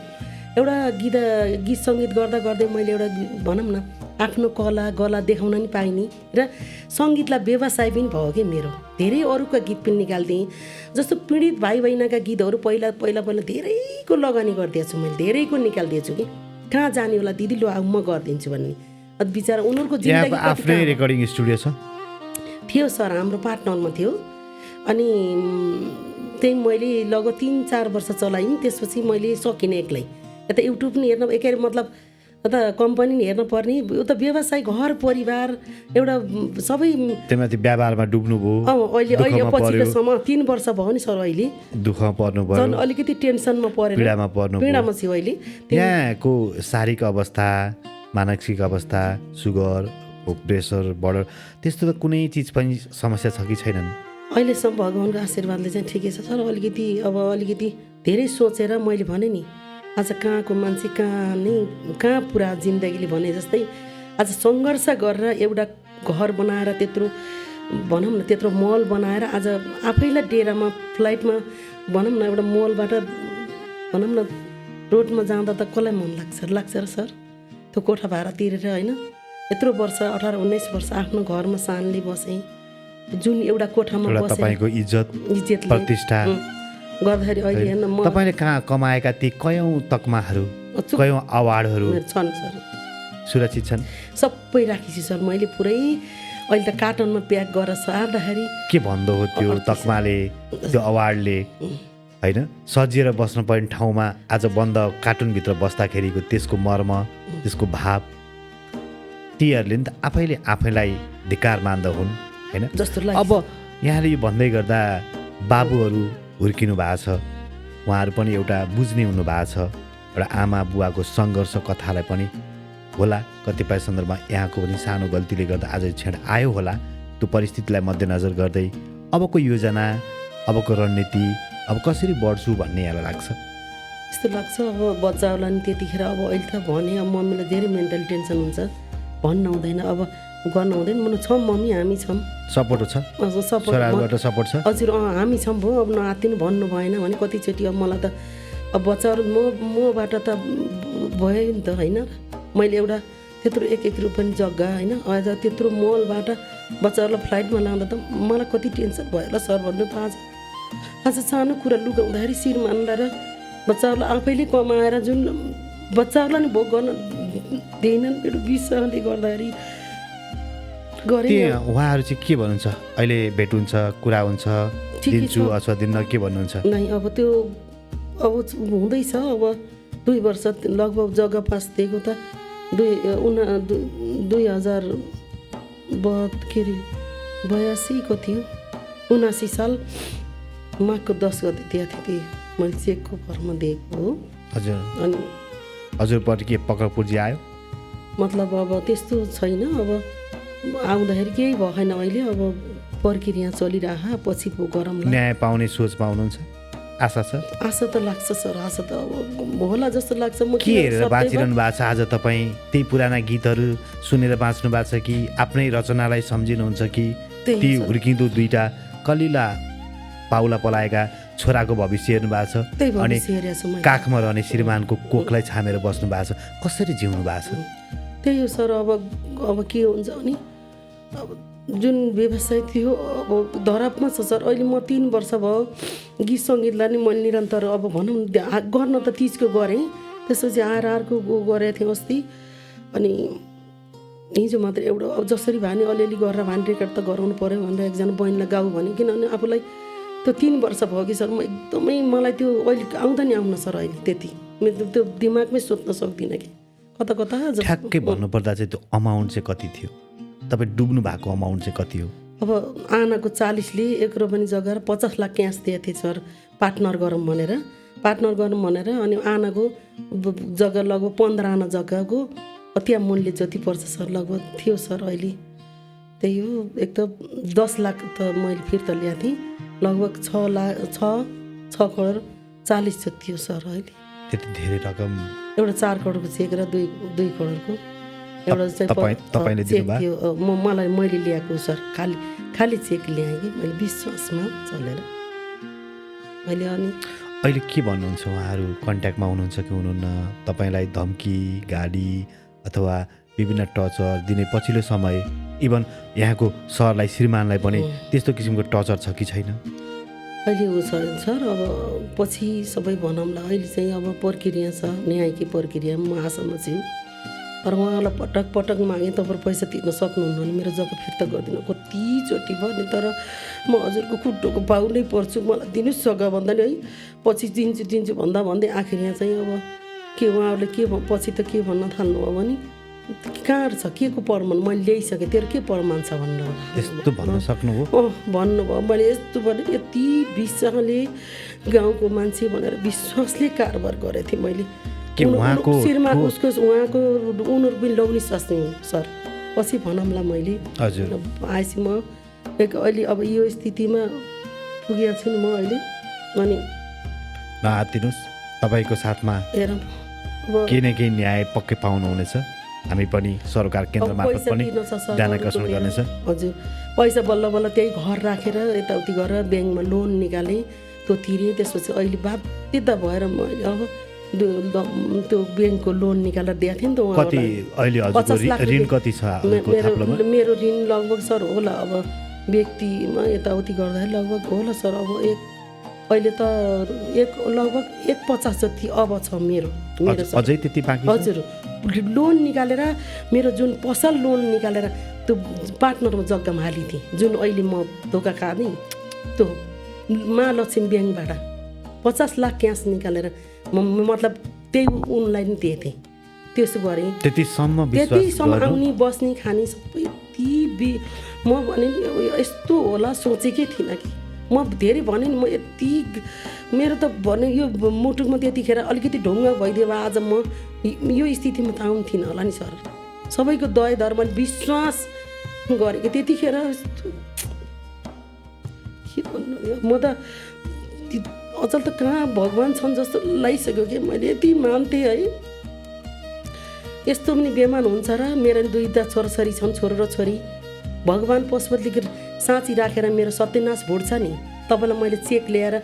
एउटा गीत सङ्गीत गर्दै मैले एउटा भनौँ न आफ्नो गला देखाउन नि पाइने र सङ्गीतलाई व्यवसाय पनि भयो कि मेरो। धेरै अरूका गीत पनि निकाल्दिएँ, जस्तो पीडित भाइ बहिनीका गीतहरू पहिला धेरैको लगानी गरिदिएछु मैले, धेरैको निकालिदिएछु कि कहाँ जाने होला दिदी लो म गरिदिन्छु भन्ने। अब बिचरा उनीहरूको जिन्दगी आफ्नै रेकर्डिङ स्टुडियो थियो सर, हाम्रो पार्टनरमा थियो। अनि त्यही मैले लगभग 3-4 वर्ष चलाएँ, त्यसपछि मैले सकिनँ एक्लै। यता युट्युब पनि हेर्न एकै मतलब त कम्पनी नि हेर्न पर्ने, उता व्यवसाय घर परिवार एउटा सबै त्यही व्यापारमा डुब्नु भयो। अहिले पछिल्लोसम्म 3 वर्ष भयो नि सर, अहिले दुःख पर्नु भयो, झन् अलिकति टेन्सनमा परेर पीडामा छु अहिले। यहाँको शारीरिक अवस्था, मानसिक अवस्था, सुगर, प्रेसर, बर्डर त्यस्तो त कुनै चिज पनि समस्या छ कि छैनन्? अहिलेसम्म भगवान्को आशीर्वादले चाहिँ ठिकै छ सर। अलिकति धेरै सोचेर मैले भने नि आज कहाँको मान्छे कहाँ पुरा जिन्दगीले भने जस्तै आज सङ्घर्ष गरेर एउटा घर बनाएर त्यत्रो भनौँ न त्यत्रो मल बनाएर आज आफैलाई डेरामा फ्लाइटमा भनौँ न एउटा मलबाट भनौँ न रोडमा जाँदा त कसलाई मन लाग्छ र सर? त्यो कोठा भाडा तिरेर होइन यत्रो वर्ष 18-19 वर्ष आफ्नो घरमा शानले बसेँ, जुन एउटा कोठामा बसेँ, तपाईँको इज्जत प्रतिष्ठा गर्दाखेरि अहिले हेर्न म तपाईँले कहाँ कमाएका ती कयौँ तकमाहरू, कयौँ अवार्डहरू छन् सर, सुरक्षित छन्? सबै राखेछु सर मैले पुरै। अहिले त कार्टनमा प्याक गरेर सार्दाखेरि के भन्दो हो त्यो तकमाले, त्यो अवार्डले होइन सजिएर बस्नुपर्ने ठाउँमा आज बन्द कार्टुनभित्र बस्दाखेरिको त्यसको मर्म त्यसको भाव तीहरूले नि त आफैलाई धिक्कार मान्दा हुन् होइन जस्तो लाग्छ। अब यहाँले यो भन्दै गर्दा बाबुहरू हुर्किनु भएको छ, उहाँहरू पनि एउटा बुझ्ने हुनुभएको छ, एउटा आमा बुवाको सङ्घर्ष कथालाई पनि होला कतिपय सन्दर्भमा यहाँको पनि सानो गल्तीले गर्दा आज क्षण आयो होला। त्यो परिस्थितिलाई मध्यनजर गर्दै अबको योजना अबको रणनीति अब कसरी बढ्छु भन्ने यहाँलाई लाग्छ? यस्तो लाग्छ अब बच्चाहरूलाई नि त्यतिखेर अब अहिले त भने अब मम्मीलाई धेरै मेन्टल टेन्सन हुन्छ, भन्न हुँदैन, अब गर्न हुँदैन। म छौँ मम्मी, हामी छौँ, सपोर्ट छ, छोराहरूबाट सपोर्ट छ। हजुर हामी छौँ भयो, अब नआत्तिनु भन्नु भएन भने कतिचोटि अब मलाई त अब बच्चाहरू मबाट त भयो नि त होइन। मैले एउटा त्यत्रो 1 रुपियाँ जग्गा होइन आज त्यत्रो मलबाट बच्चाहरूलाई फ्लाइटमा लाँदा त मलाई कति टेन्सन भयो होला सर भन्नु त। आज सानो कुरा लुगाउँदाखेरि शिर मान्दा र बच्चाहरूलाई आफैले कमाएर जुन बच्चाहरूलाई नि भोग गर्न दिएनन् मेरो विषयले गर्दाखेरि त्यहाँ उहाँहरू चाहिँ के भन्नुहुन्छ? अहिले भेट हुन्छ, कुरा हुन्छ, दिन्छु अथवा दिन्न के भन्नुहुन्छ? नै अब त्यो अब हुँदैछ। अब 2 वर्ष लगभग जग्गा पास दिएको त 2082 को थियो 79 साल माघको 10 गते दिएको थिएँ। मैले चेकको भरमा दिएको हो। हजुर अनि हजुरपट्टि के पक्र पुर्जी आयो? मतलब अब त्यस्तो छैन, अब आउँदाखेरि केही भएन। अहिले अब प्रक्रिया चलिरह पछि पो गरौँला। न्याय पाउने सोच पाउनुहुन्छ? आशा छ? आशा त लाग्छ सर, आशा त अब होला जस्तो लाग्छ। म के हेरेर बाँचिरहनु भएको छ आज तपाईँ? त्यही पुराना गीतहरू सुनेर बाँच्नु भएको छ कि आफ्नै रचनालाई सम्झिनुहुन्छ कि ती हुर्किँदो 2टा कलिला पाउला पलाएका छोराको भविष्य हेर्नु भएको छ अनि काखमा रहने श्रीमानको कोखलाई छामेर बस्नु भएको छ? कसरी जिउनु भएको छ? त्यही हो सर। अब के हुन्छ भने अब जुन व्यवसाय थियो अब धरापमा छ सर। अहिले म 3 वर्ष भयो गीत सङ्गीतलाई नि मैले निरन्तर अब भनौँ गर्न त 30 को गरेँ, त्यसपछि आरआरको गरेको थिएँ अस्ति। अनि हिजो मात्र एउटा अब जसरी भए नि अलिअलि गरेर भए रेकर्ड त गराउनु पऱ्यो भनेर एकजना बहिनीलाई गाउँ भने, किनभने आफूलाई त्यो 3 वर्ष भयो कि सर। म एकदमै मलाई त्यो अहिले आउँदा नि आउन सर अहिले त्यति मेरो त्यो दिमागमै सोच्न सक्दिनँ कि कता ठ्याक्कै भन्नुपर्दा चाहिँ त्यो अमाउन्ट चाहिँ कति थियो? तपाईँ डुब्नु भएको अमाउन्ट चाहिँ कति हो? अब आनाको 40ले 1 रुपियाँ जग्गा 50 लाख क्यास दिएको थिएँ सर, पार्टनर गरौँ भनेर। अनि आनाको जग्गा लगभग 15 आना जग्गाको त्यहाँ मूल्य जति पर्छ सर लगभग थियो सर। अहिले त्यही हो, एकदम 10 लाख त मैले फिर्ता ल्याएको थिएँ। लगभग 6 करोड 40 जति थियो सर। अहिले त्यति धेरै रकम? एउटा 4 करोडको चेक र 2 करोडको एउटा चाहिँ तपाईले चेक थियो। मैले ल्याएको सर, खाली चेक ल्याएँ कि मैले विश्वासमा चलेर मैले। अनि अहिले के भन्नुहुन्छ? उहाँहरू कन्ट्याक्टमा हुनुहुन्छ कि हुनुहुन्न? तपाईँलाई धम्की गाडी अथवा विभिन्न टर्चर दिने पछिल्लो समय इभन यहाँको सरलाई श्रीमानलाई पनि त्यस्तो किसिमको टर्चर छ कि छैन? अहिले हो सर। अब पछि सबै भनौँला। अहिले चाहिँ अब प्रक्रिया छ, न्यायिक प्रक्रिया म आशामा छु। तर उहाँलाई पटक मागेँ तपाईँ पैसा तिर्न सक्नुहुन्न भने मेरो जग्गा फिर्ता गरिदिनु कतिचोटि भयो नि। तर म हजुरको खुट्टोको पाउ नै पर्छु, मलाई दिनुहोस् जग्गा भन्दा नि है पछि दिन्छु भन्दै आखिरमा चाहिँ अब के उहाँहरूले के पछि त के भन्न थाल्नुभयो भने कहाँ छ के को प्रमाण मैले ल्याइसकेँ, तेरो के प्रमाण छ भनेर यस्तो भन्न सक्नुभयो? भन्नुभयो। मैले यस्तो भने यति विश्वासले गाउँको मान्छे भनेर विश्वासले कारोबार गरेको थिएँ मैले। उहाँको उनीहरू पनि लगाउनु सक्ने सर। पछि भनौँला मैले आएपछि म अहिले अब यो स्थितिमा पुगेको छु नि म अहिले। अनि नआत्तिनुहोस्, तपाईँको साथमा हेरौँ केही न केही न्याय पक्कै पाउनुहुनेछ। हामी पनि सरकार केन्द्र मार्फत पनि ध्यानाकर्षण गर्नेछ। हजुर पैसा बल्ल त्यही घर राखेर यताउति गरेर ब्याङ्कमा लोन निकालेँ, त्यो तिरेँ। त्यसपछि अहिले बाध्यता भएर मैले अब त्यो ब्याङ्कको लोन निकालेर दिएको थिएँ नि त। कति अहिले हजुरको ऋण कति छ? मेरो ऋण लगभग सर होला अब व्यक्तिमा यताउति गर्दाखेरि लगभग होला सर अब अहिले त लगभग 150 जति अब छ मेरो। अझै त्यति बाँकी? हजुर लोन निकालेर मेरो जुन पसल लोन निकालेर त्यो पार्टनरमा जग्गामा हालिदिएँ, जुन अहिले म धोका खाँदै त्यो महालक्ष्मी ब्याङ्कबाट 50 लाख क्यास निकालेर मतलब त्यही उनलाई नि दिएको थिएँ। त्यसो गरेँ। त्यतिसम्म आउने बस्ने खाने सबै यति म भने नि यस्तो होला सोचेकै थिइनँ कि म धेरै भने नि म यति मेरो त भने यो मुटुमा त्यतिखेर अलिकति ढुङ्गा भइदियो भए आज म यो स्थितिमा त आउनु थिइनँ होला नि सर। सबैको दया धर्म विश्वास गरेको त्यतिखेर के भन्नु म त अचल त कहाँ भगवान् छन् जस्तो लागिसक्यो कि मैले यति मान्थेँ है। यस्तो पनि बेमान हुन्छ र मेरो 2 छोराछोरी छन्, छोरो र छोरी। भगवान् पशुपतिको साँची राखेर मेरो सत्यनाश भुट्छ नि। तपाईँलाई मैले चेक ल्याएर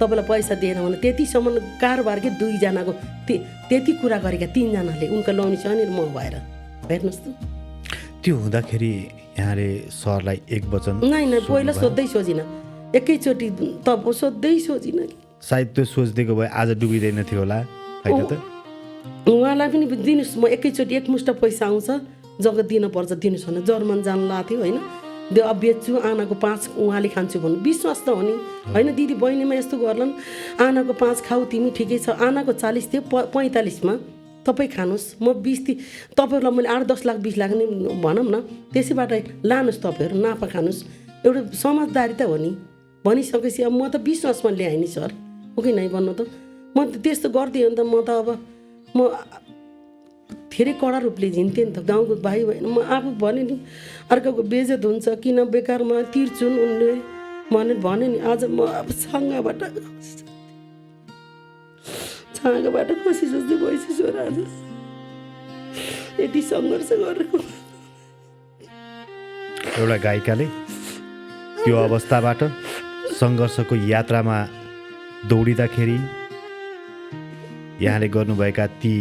तपाईँलाई पैसा दिएन भने त्यतिसम्म कारोबारकै 2 जनाको त्यति कुरा गरेका 3 जनाले उनका लोनी छ नि म भएर हेर्नुहोस् त। त्यो हुँदाखेरि यहाँले सरलाई एक वचन नै पहिला सोध्दै सोझिनँ, एकैचोटि त सोध्दै सोझिनँ कि सायद त्यो सोचिदिएको भए आज डुबिँदैन थियो होला होइन त। उहाँलाई पनि दिनुहोस्, म एकैचोटि एकमुष्ट पैसा आउँछ जग्गा दिनुपर्छ दिनुहोस् भने जर्मन जानु लाएको थियो होइन। त्यो अब बेच्छु आनाको 5 उहाँले खान्छु भन्नु विश्वास त हो नि होइन। दिदी बहिनीमा यस्तो गर्लान् आनाको 5 खाऊ तिमी ठिकै छ। आनाको 40 थियो 45मा तपाईँ खानुहोस् म 20 तपाईँहरूलाई मैले 8-10 लाख 20 लाख नि भनौँ न त्यसैबाट लानुहोस् तपाईँहरू नाफा खानुहोस्। एउटा समझदारी त हो नि। भनिसकेपछि अब म त विश्वासमा ल्याएँ नि सर हो कि नै भन्नु त। म त त्यस्तो गर्थेँ भने त म त अब म धेरै कडा रूपले झिन्थेँ नि त। गाउँको भाइ भएन म आफू भने नि अर्काको बेइज्जत हुन्छ किन बेकारमा तिर्छुन् उनले भने नि आज म अब छाँगाबाट खुसी जस्तै भइसक्यो छोरा। आज यति सङ्घर्ष गरेको एउटा गायिकाले त्यो अवस्थाबाट सङ्घर्षको यात्रामा दौडिँदाखेरि यहाँले गर्नुभएका ती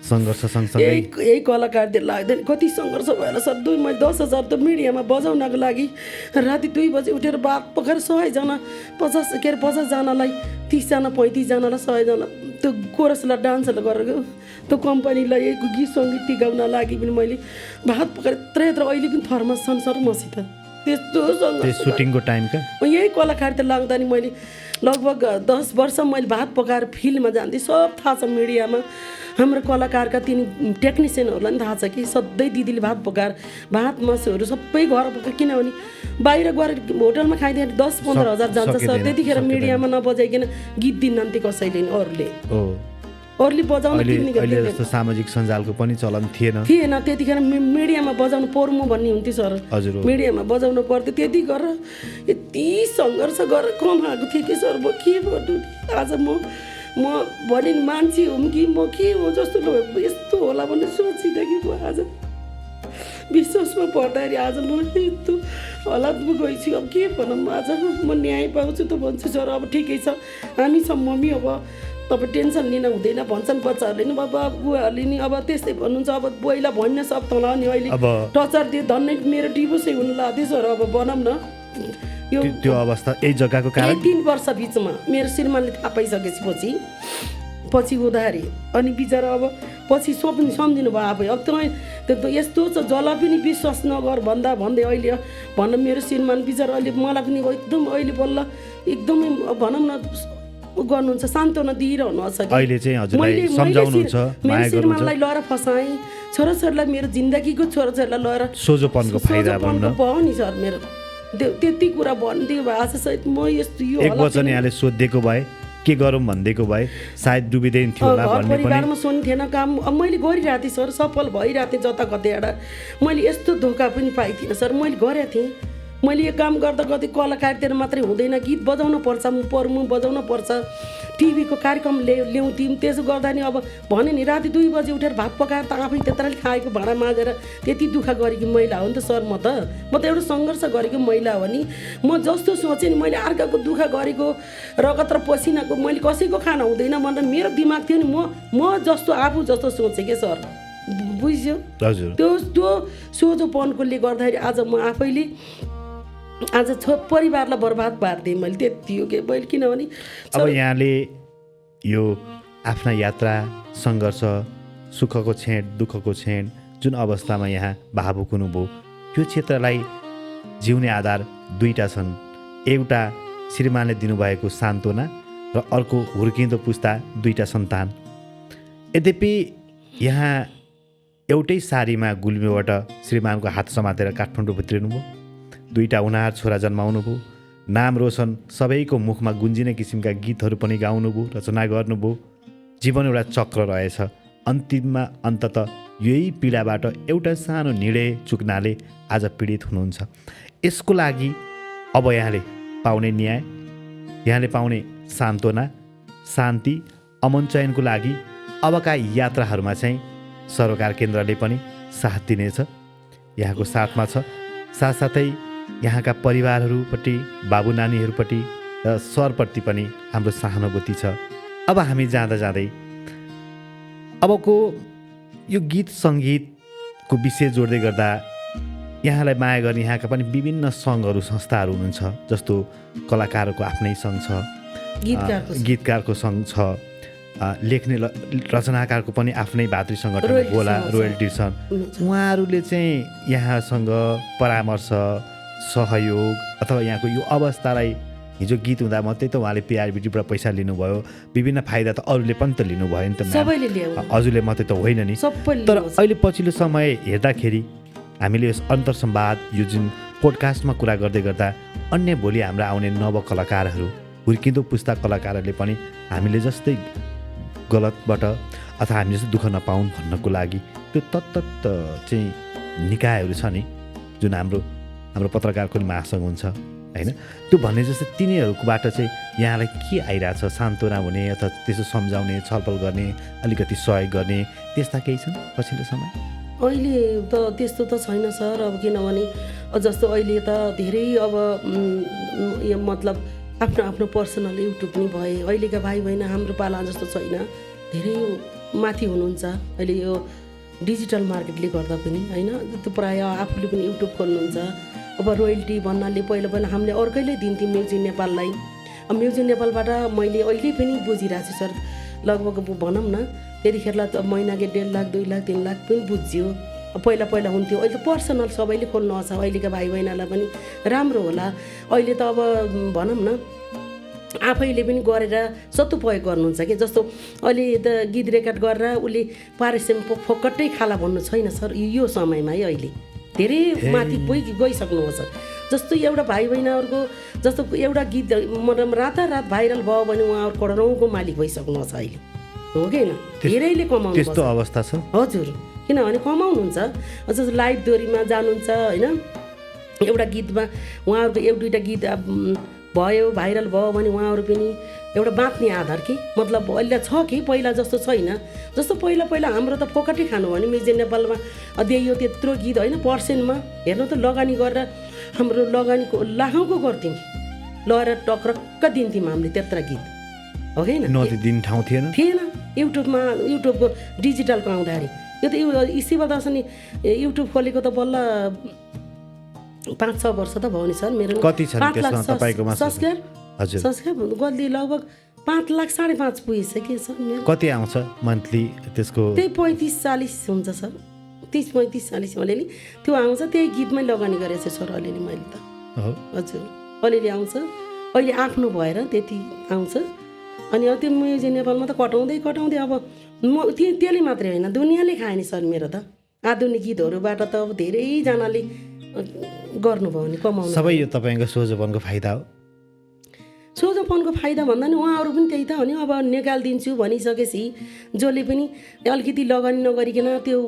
सङ्घर्ष सँगसँगै यही कलाकारले लाग्दैन कति सङ्घर्ष भएर सर। मैले 10,000 त मिडियामा बजाउनको लागि राति 2 बजे उठेर भात पकाएर 100जना 50 जनालाई 30 जना 35 जनालाई 100 जना त्यो कोरसलाई डान्सहरू गरेर त्यो कम्पनीलाई यही गीत सङ्गीत टिकाउन लागि पनि मैले भात पकाएर यत्र अहिले पनि थर्मस छन् सर मसित। त्यस्तो सङ्घर्ष सुटिङको टाइमका यही कलाकार त लाग्दा नि मैले लगभग 10 वर्ष मैले भात पकाएर फिल्डमा जान्थेँ। सब थाहा छ मिडियामा हाम्रो कलाकारका तिनी टेक्निसियनहरूलाई पनि थाहा छ कि सधैँ दिदीले भात पकाएर भात मासुहरू सबै घर पकाएर किनभने बाहिर गएर होटलमा खाइदिएर 10-15 हजार जान्छ सर। त्यतिखेर मिडियामा नबजाइकन गीत दिन्नन् त्यो कसैले अरूले बजाउन जस्तो सामाजिक सञ्जालको पनि चलन थिएन त्यतिखेर मिडियामा बजाउनु पर्मु भन्ने हुन्थ्यो सर। मिडियामा बजाउनु पर्थ्यो। त्यति गरेर यति सङ्घर्ष गरेर कमाएको थिएँ कि सर। म के भन्नु आज म भने नि मान्छे हुँ कि म के हो जस्तो यस्तो होला भन्ने सोचिनँ कि म आज विश्वासमा पर्दाखेरि आज म यस्तो हालतमा गइछु। अब के भनौँ आज म न्याय पाउँछु त भन्छु सर। अब ठिकै छ हामी छौँ मम्मी अब तपाईँ टेन्सन लिन हुँदैन भन्छन् बच्चाहरूले नि बाबा बुवाहरूले नि अब त्यस्तै भन्नुहुन्छ। अब बुवाइलाई भन्न सक्दैन नि अहिले टचर दियो धन्नै मेरो डिभोर्सै हुनु लाग्थ्यो सर। अब भनौँ न यो त्यो अवस्था यही जग्गाको कारण 3 वर्ष बिचमा मेरो श्रीमानले थाहा पाइसकेपछि पछि हुँदाखेरि अनि बिचरा अब पछि सम्झिनु भयो आफै। अब त्यो यस्तो छ जसलाई पनि विश्वास नगर भन्दै अहिले भन्न मेरो श्रीमान बिचरा अहिले मलाई पनि एकदम अहिले बल्ल एकदमै भनौँ न गर्नुहुन्छ सान्त्वना दिइरहनु छ कि अहिले चाहिँ हजुरलाई सम्झाउनुहुन्छ माया गर्नुहुन्छ। श्रीमानलाई लएर फसाएँ छोराछोरीलाई मेरो जिन्दगीको छोराछोरीलाई लएर सोझोपनको फाइदा भयो नि सर। मेरो त्यति कुरा भनिदियो भए आज सायद म यस्तो यो एक वचन यहाँले सोधिदिएको भए के गरौँ भनिदिएको भए सायद डुबिँदैन थियो होला भन्ने पनि परिवारमा सुन्ने थिएन काम। अब मैले गरिरहेको थिएँ सर सफल भइरहेको थिएँ जता कतै एउटा मैले यस्तो धोका पनि पाइथिनँ सर। मैले गरेको थिएँ मैले यो काम गर्दा गर्दै कलाकारतिर मात्रै हुँदैन गीत बजाउनु पर्छ पर्मु बजाउनु पर्छ टिभीको कार्यक्रम ल्याउँथ्यौँ। त्यसो गर्दा नि अब भने नि राति 2 बजी उठेर भात पकाएर त आफै त्यत्रले खाएको भाँडा माझेर त्यति दुःख गरेको महिला हो नि त सर। म त एउटा सङ्घर्ष गरेको महिला हो नि। म जस्तो सोचेँ नि मैले अर्काको दुःख गरेको रगत र पसिनाको मैले कसैको खाना हुँदैन भनेर मेरो दिमाग थियो नि म जस्तो आफू जस्तो सोचेँ के सर। बुझ्यो त्यो सोझोपनकोले गर्दाखेरि आज म आफैले आज परिवारलाई बर्बाद पारिदिएँ मैले। त्यति हो कि मैले किनभने अब यहाँले यो आफ्ना यात्रा सङ्घर्ष सुखको क्षण दुःखको क्षण जुन अवस्थामा यहाँ भावुक हुनुभयो त्यो क्षेत्रलाई जिउने आधार 2टा छन्। एउटा श्रीमानले दिनुभएको सान्त्वना र अर्को हुर्किँदो पुस्ता 2टा सन्तान। यद्यपि यहाँ एउटै सारीमा गुल्मीबाट श्रीमानको हात समातेर काठमाडौँ भित्रिनुभयो। 2टा उनीहरू छोरा जन्माउनुभयो। नाम रोशन सबैको मुखमा गुन्जिने किसिमका गीतहरू पनि गाउनुभयो, रचना गर्नुभयो। जीवन एउटा चक्र रहेछ। अन्तिममा अन्ततः यही पीडाबाट एउटा सानो निर्णय चुक्नाले आज पीडित हुनुहुन्छ। यसको लागि अब यहाँले पाउने न्याय, यहाँले पाउने सान्त्वना, शान्ति, अमन चयनको लागि अबका यात्राहरूमा चाहिँ सरोकार केन्द्रले पनि साथ दिनेछ, यहाँको साथमा छ। साथसाथै यहाँका परिवारहरूपट्टि, बाबु नानीहरूपट्टि र सरप्रति पनि हाम्रो सहानुभूति छ। अब हामी जाँदा जाँदै अबको यो गीत सङ्गीतको विषय जोड्दै गर्दा यहाँलाई माया गर्ने यहाँका पनि विभिन्न सङ्घहरू, संस्थाहरू हुनुहुन्छ। जस्तो कलाकारहरूको आफ्नै सङ्घ छ, गीतकारको सङ्घ छ, लेख्ने रचनाकारको पनि आफ्नै भातृ सङ्गठन होला, रोयल्टी छन्। उहाँहरूले चाहिँ यहाँसँग परामर्श, सहयोग अथवा यहाँको यो अवस्थालाई, हिजो गीत हुँदा मात्रै त उहाँले पिआरबिटीबाट पैसा लिनुभयो, विभिन्न फाइदा त अरूले पनि त लिनुभयो नि त, हजुरले मात्रै त होइन नि। तर अहिले पछिल्लो समय हेर्दाखेरि हामीले यस अन्तर्संवाद, यो जुन पोडकास्टमा कुरा गर्दै गर्दा अन्य भोलि हाम्रा आउने नव कलाकारहरू, हुर्किँदो पुस्ता कलाकारहरूले पनि हामीले जस्तै गलतबाट अथवा हामी जस्तो दुःख नपाउन् भन्नको लागि त्यो तत्त चाहिँ निकायहरू छ नि, जुन हाम्रो पत्रकारको नि महासङ्घ हुन्छ होइन, त्यो भन्ने जस्तो तिनीहरूकोबाट चाहिँ यहाँलाई के आइरहेछ? सान्त्वना हुने अथवा त्यसो सम्झाउने, छलफल गर्ने, अलिकति सहयोग गर्ने त्यस्ता केही छन् पछिल्लो समय? अहिले त त्यस्तो त छैन सर। अब किनभने जस्तो अहिले त धेरै अब यो मतलब आफ्नो आफ्नो पर्सनल युट्युब पनि भए। अहिलेका भाइ बहिनी हाम्रो पाला जस्तो छैन, धेरै माथि हुनुहुन्छ अहिले यो डिजिटल मार्केटले गर्दा पनि होइन। त्यो प्रायः आफूले पनि युट्युब खोल्नुहुन्छ। अब रोयल्टी भन्नाले पहिला हामीले अर्कैले दिन्थ्यौँ म्युजिक नेपाललाई। अब म्युजिक नेपालबाट मैले अहिले पनि बुझिरहेको छु सर, लगभग भनौँ न त्यतिखेरलाई त महिनाको 1.5 लाख 2 लाख 3 लाख पनि बुझ्यो। पहिला हुन्थ्यो, अहिले त पर्सनल सबैले खोल्नु आउँछ। अहिलेका भाइ बहिनीलाई पनि राम्रो होला। अहिले त अब भनौँ न आफैले पनि गरेर सदुपयोग गर्नुहुन्छ कि, जस्तो अहिले त गीत रेकर्ड गरेर उसले पारिश्रमिक फोकट्टै खाला भन्नु छैन सर। यो समयमा है अहिले धेरै माथि गइसक्नुहोस्। जस्तो एउटा भाइ बहिनीहरूको जस्तो एउटा गीत मतलब रातारात भाइरल भयो भने उहाँहरू करोडौँको मालिक भइसक्नुहोस् अहिले, हो कि होइन? धेरैले कमाउनु त्यस्तो अवस्था छ हजुर, किनभने कमाउनुहुन्छ। जस्तो लाइभ दोरीमा जानुहुन्छ होइन, एउटा गीतमा उहाँहरूको 1-2टा गीत भयो भाइरल भयो भने उहाँहरू पनि एउटा बाँच्ने आधार कि मतलब अहिले छ कि पहिला जस्तो छैन। जस्तो पहिला हाम्रो त फोकटै खानु भने म्युजिक नेपालमा दियो त्यत्रो गीत होइन, पर्सेन्टमा हेर्नु त लगानी गरेर हाम्रो लगानीको लाखौँको गर्थ्यौँ, लगेर टक्रक्क दिन्थ्यौँ हामीले त्यत्रो गीत, हो कि दिन ठाउँ थिएन युट्युबको डिजिटलको आउँदाखेरि। यो त शिवदासन युट्युब खोलेको त बल्ल 5-6 वर्ष त भयो नि सर। मेरो कति छ तपाईकोमा सब्सक्राइब गल्ती लगभग 5 लाख 5.5 पुगिसक्यो सर मेरो। कति आउँछ मन्थली त्यसको? त्यही 35-40 हुन्छ सर, 30-35-40 अलिअलि त्यो आउँछ। त्यही गीतमै लगानी गरेको छु सर अलिअलि मैले त। हजुर अलिअलि आउँछ, अहिले आफ्नो भएर त्यति आउँछ। अनि अब त्यो म्युजिक नेपालमा त कटाउँदै अब म त्यसले मात्रै होइन, दुनियाँले खायो नि सर मेरो त। आधुनिक गीतहरूबाट त अब धेरैजनाले गर्नुभयो नि कमाउनु। सबै यो तपाईँको सोझोपनको फाइदा हो? सोझोपनको फाइदा भन्दा नि उहाँहरू पनि त्यही त हो नि। अब निकालिदिन्छु भनिसकेपछि जसले पनि अलिकति लगानी नगरिकन त्यो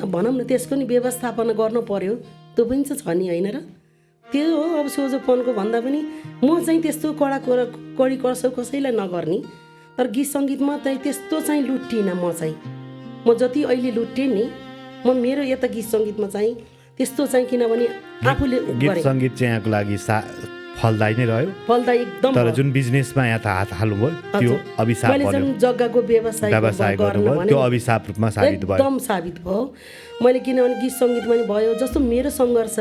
भनौँ न त्यसको नि व्यवस्थापन गर्नु पर्यो, त्यो पनि छ नि होइन र? त्यो हो अब सोझोपनको भन्दा पनि। म चाहिँ त्यस्तो कडी कसैलाई नगर्ने, तर गीत सङ्गीतमा चाहिँ त्यस्तो चाहिँ लुट्टिनँ म चाहिँ। म जति अहिले लुट्टेँ नि म मेरो यता गीत सङ्गीतमा चाहिँ त्यस्तो चाहिँ, किनभने आफूले गीत सङ्गीत चाहिँ यहाँको लागि फलदायी नै रह्यो। फलदायी एकदम। तर जुन बिजनेसमा यहाँ त हात हाल्नुभयो त्यो अभिशाप बन्यो। मैले जुन जग्गाको व्यवसाय गर्नुभयो त्यो अभिशाप रूपमा साबित भयो, एकदम साबित भयो। मैले किनभने गीत सङ्गीतमा नि भयो। जस्तो मेरो सङ्घर्ष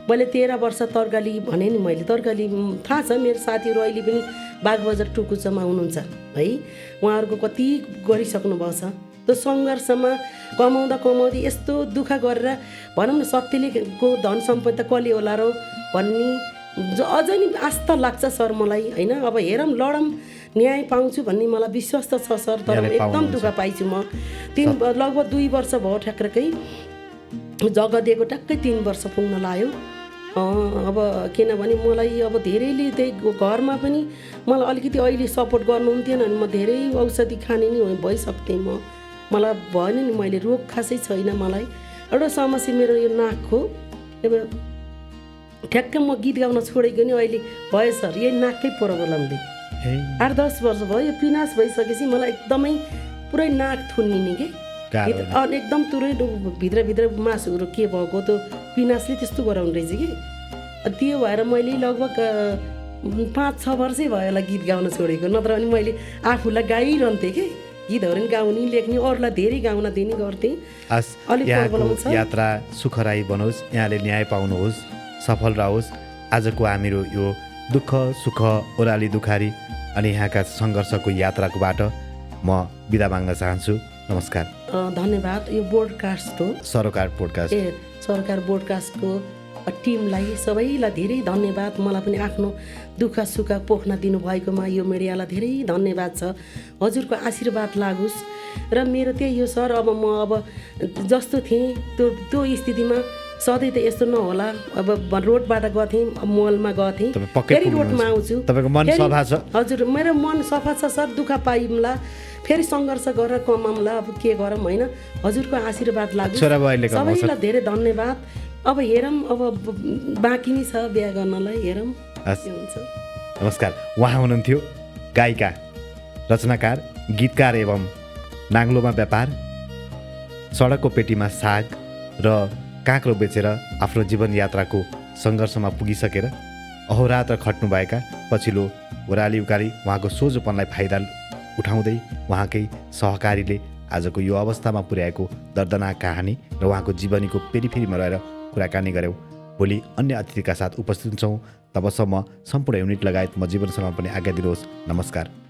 मैले 13 वर्ष तरकाली भने नि मैले तरकाली थाहा छ। मेरो साथीहरू अहिले पनि बागबजार टुकुचमा हुनुहुन्छ है, उहाँहरूको कति गरिसक्नु भएको छ। त्यो सङ्घर्षमा कमाउँदै यस्तो दुःख गरेर भनौँ न सत्यलेको धन सम्पत्ति त कसले होला र भन्ने अझै नि आस्था लाग्छ सर मलाई होइन। अब हेरौँ लडौँ न्याय पाउँछु भन्ने मलाई विश्वास त छ सर, तर एकदम दुःख पाइछु म। लगभग 2 वर्ष भयो ठ्याक्कै जग्गा दिएको, ट्याक्कै 3 वर्ष पुग्न लाग्यो। अब किनभने मलाई अब धेरैले त्यही घरमा पनि मलाई अलिकति अहिले सपोर्ट गर्नुहुन्थेन भने म धेरै औषधि खाने नि भइसक्थेँ म। मलाई भएन नि, मैले रोग खासै छैन मलाई। एउटा समस्या मेरो यो नाक हो। अब ठ्याक्कै म गीत गाउन छोडेको नि अहिले भयो सर, यही नाककै प्रब्लमले 8-10 वर्ष भयो। यो पिनास भइसकेपछि मलाई एकदमै पुरै नाक थुन्निने कि एकदम तुरै भित्रभित्र मासुहरू के भएको त्यो पिनासले त्यस्तो गराउने रहेछ कि। त्यो भएर मैले लगभग 5-6 वर्षै भयो होला गीत गाउन छोडेको, नत्र भने मैले आफूलाई गाइरहन्थेँ कि गीतहरू पनि गाउने लेख्ने, अरूलाई धेरै गाउन दिने गर्थेँ। अलिक यात्रा सुखराई बनोस्, यहाँले न्याय पाउनुहोस्, सफल रहोस्। आजको हामीहरू यो दुःख सुख ओह्राली दुखारी अनि यहाँका सङ्घर्षको यात्राको बाटो म बिदा माग्न चाहन्छु। नमस्कार, धन्यवाद। यो बोडकास्ट हो, सरोकार पोडकास्ट। सरकार बोडकास्टको टिमलाई सबैलाई धेरै धन्यवाद। मलाई पनि आफ्नो दुःख सुख पोख्न दिनुभएकोमा यो मिडियालाई धेरै धन्यवाद छ। हजुरको आशीर्वाद लागोस्। र मेरो त्यही हो सर, अब म जस्तो थिएँ त्यो स्थितिमा सधैँ त यस्तो नहोला। अब रोडबाट गर्थेँ, मलमा गर्थेँ, फेरि रोडमा आउँछु। तपाईँको मन सफा छ? हजुर, मेरो मन सफा छ सर। दुःख पाइमला, फेरि सङ्घर्ष गरेर कमाउँला, अब के गरौँ होइन। हजुरको आशीर्वाद लाग्छ। सबैलाई धेरै धन्यवाद। अब हेरौँ, अब बाँकी नै छ बिहा गर्नलाई, हेरौँ के हुन्छ। नमस्कार, उहाँ हुनुहुन्थ्यो गायिका, रचनाकार, गीतकार एवं नाङ्लोमा व्यापार, सडकको पेटीमा साग र काँक्रो बेचेर आफ्नो जीवनयात्राको सङ्घर्षमा पुगिसकेर अहोरात्र खट्नुभएका पछिल्लो ओह्राली उकाली उहाँको सोझोपनलाई फाइदा उठाउँदै उहाँकै सहकारीले आजको यो अवस्थामा पुर्याएको दर्दनाक कहानी र उहाँको जीवनीको पेरिफेरीमा रहेर कुराकानी गऱ्यौँ। भोलि अन्य अतिथिका साथ उपस्थित हुन्छौँ। तबसम्म सम्पूर्ण युनिट लगायत म जीवन शर्मा पनि आज्ञा दिनुहोस्। नमस्कार।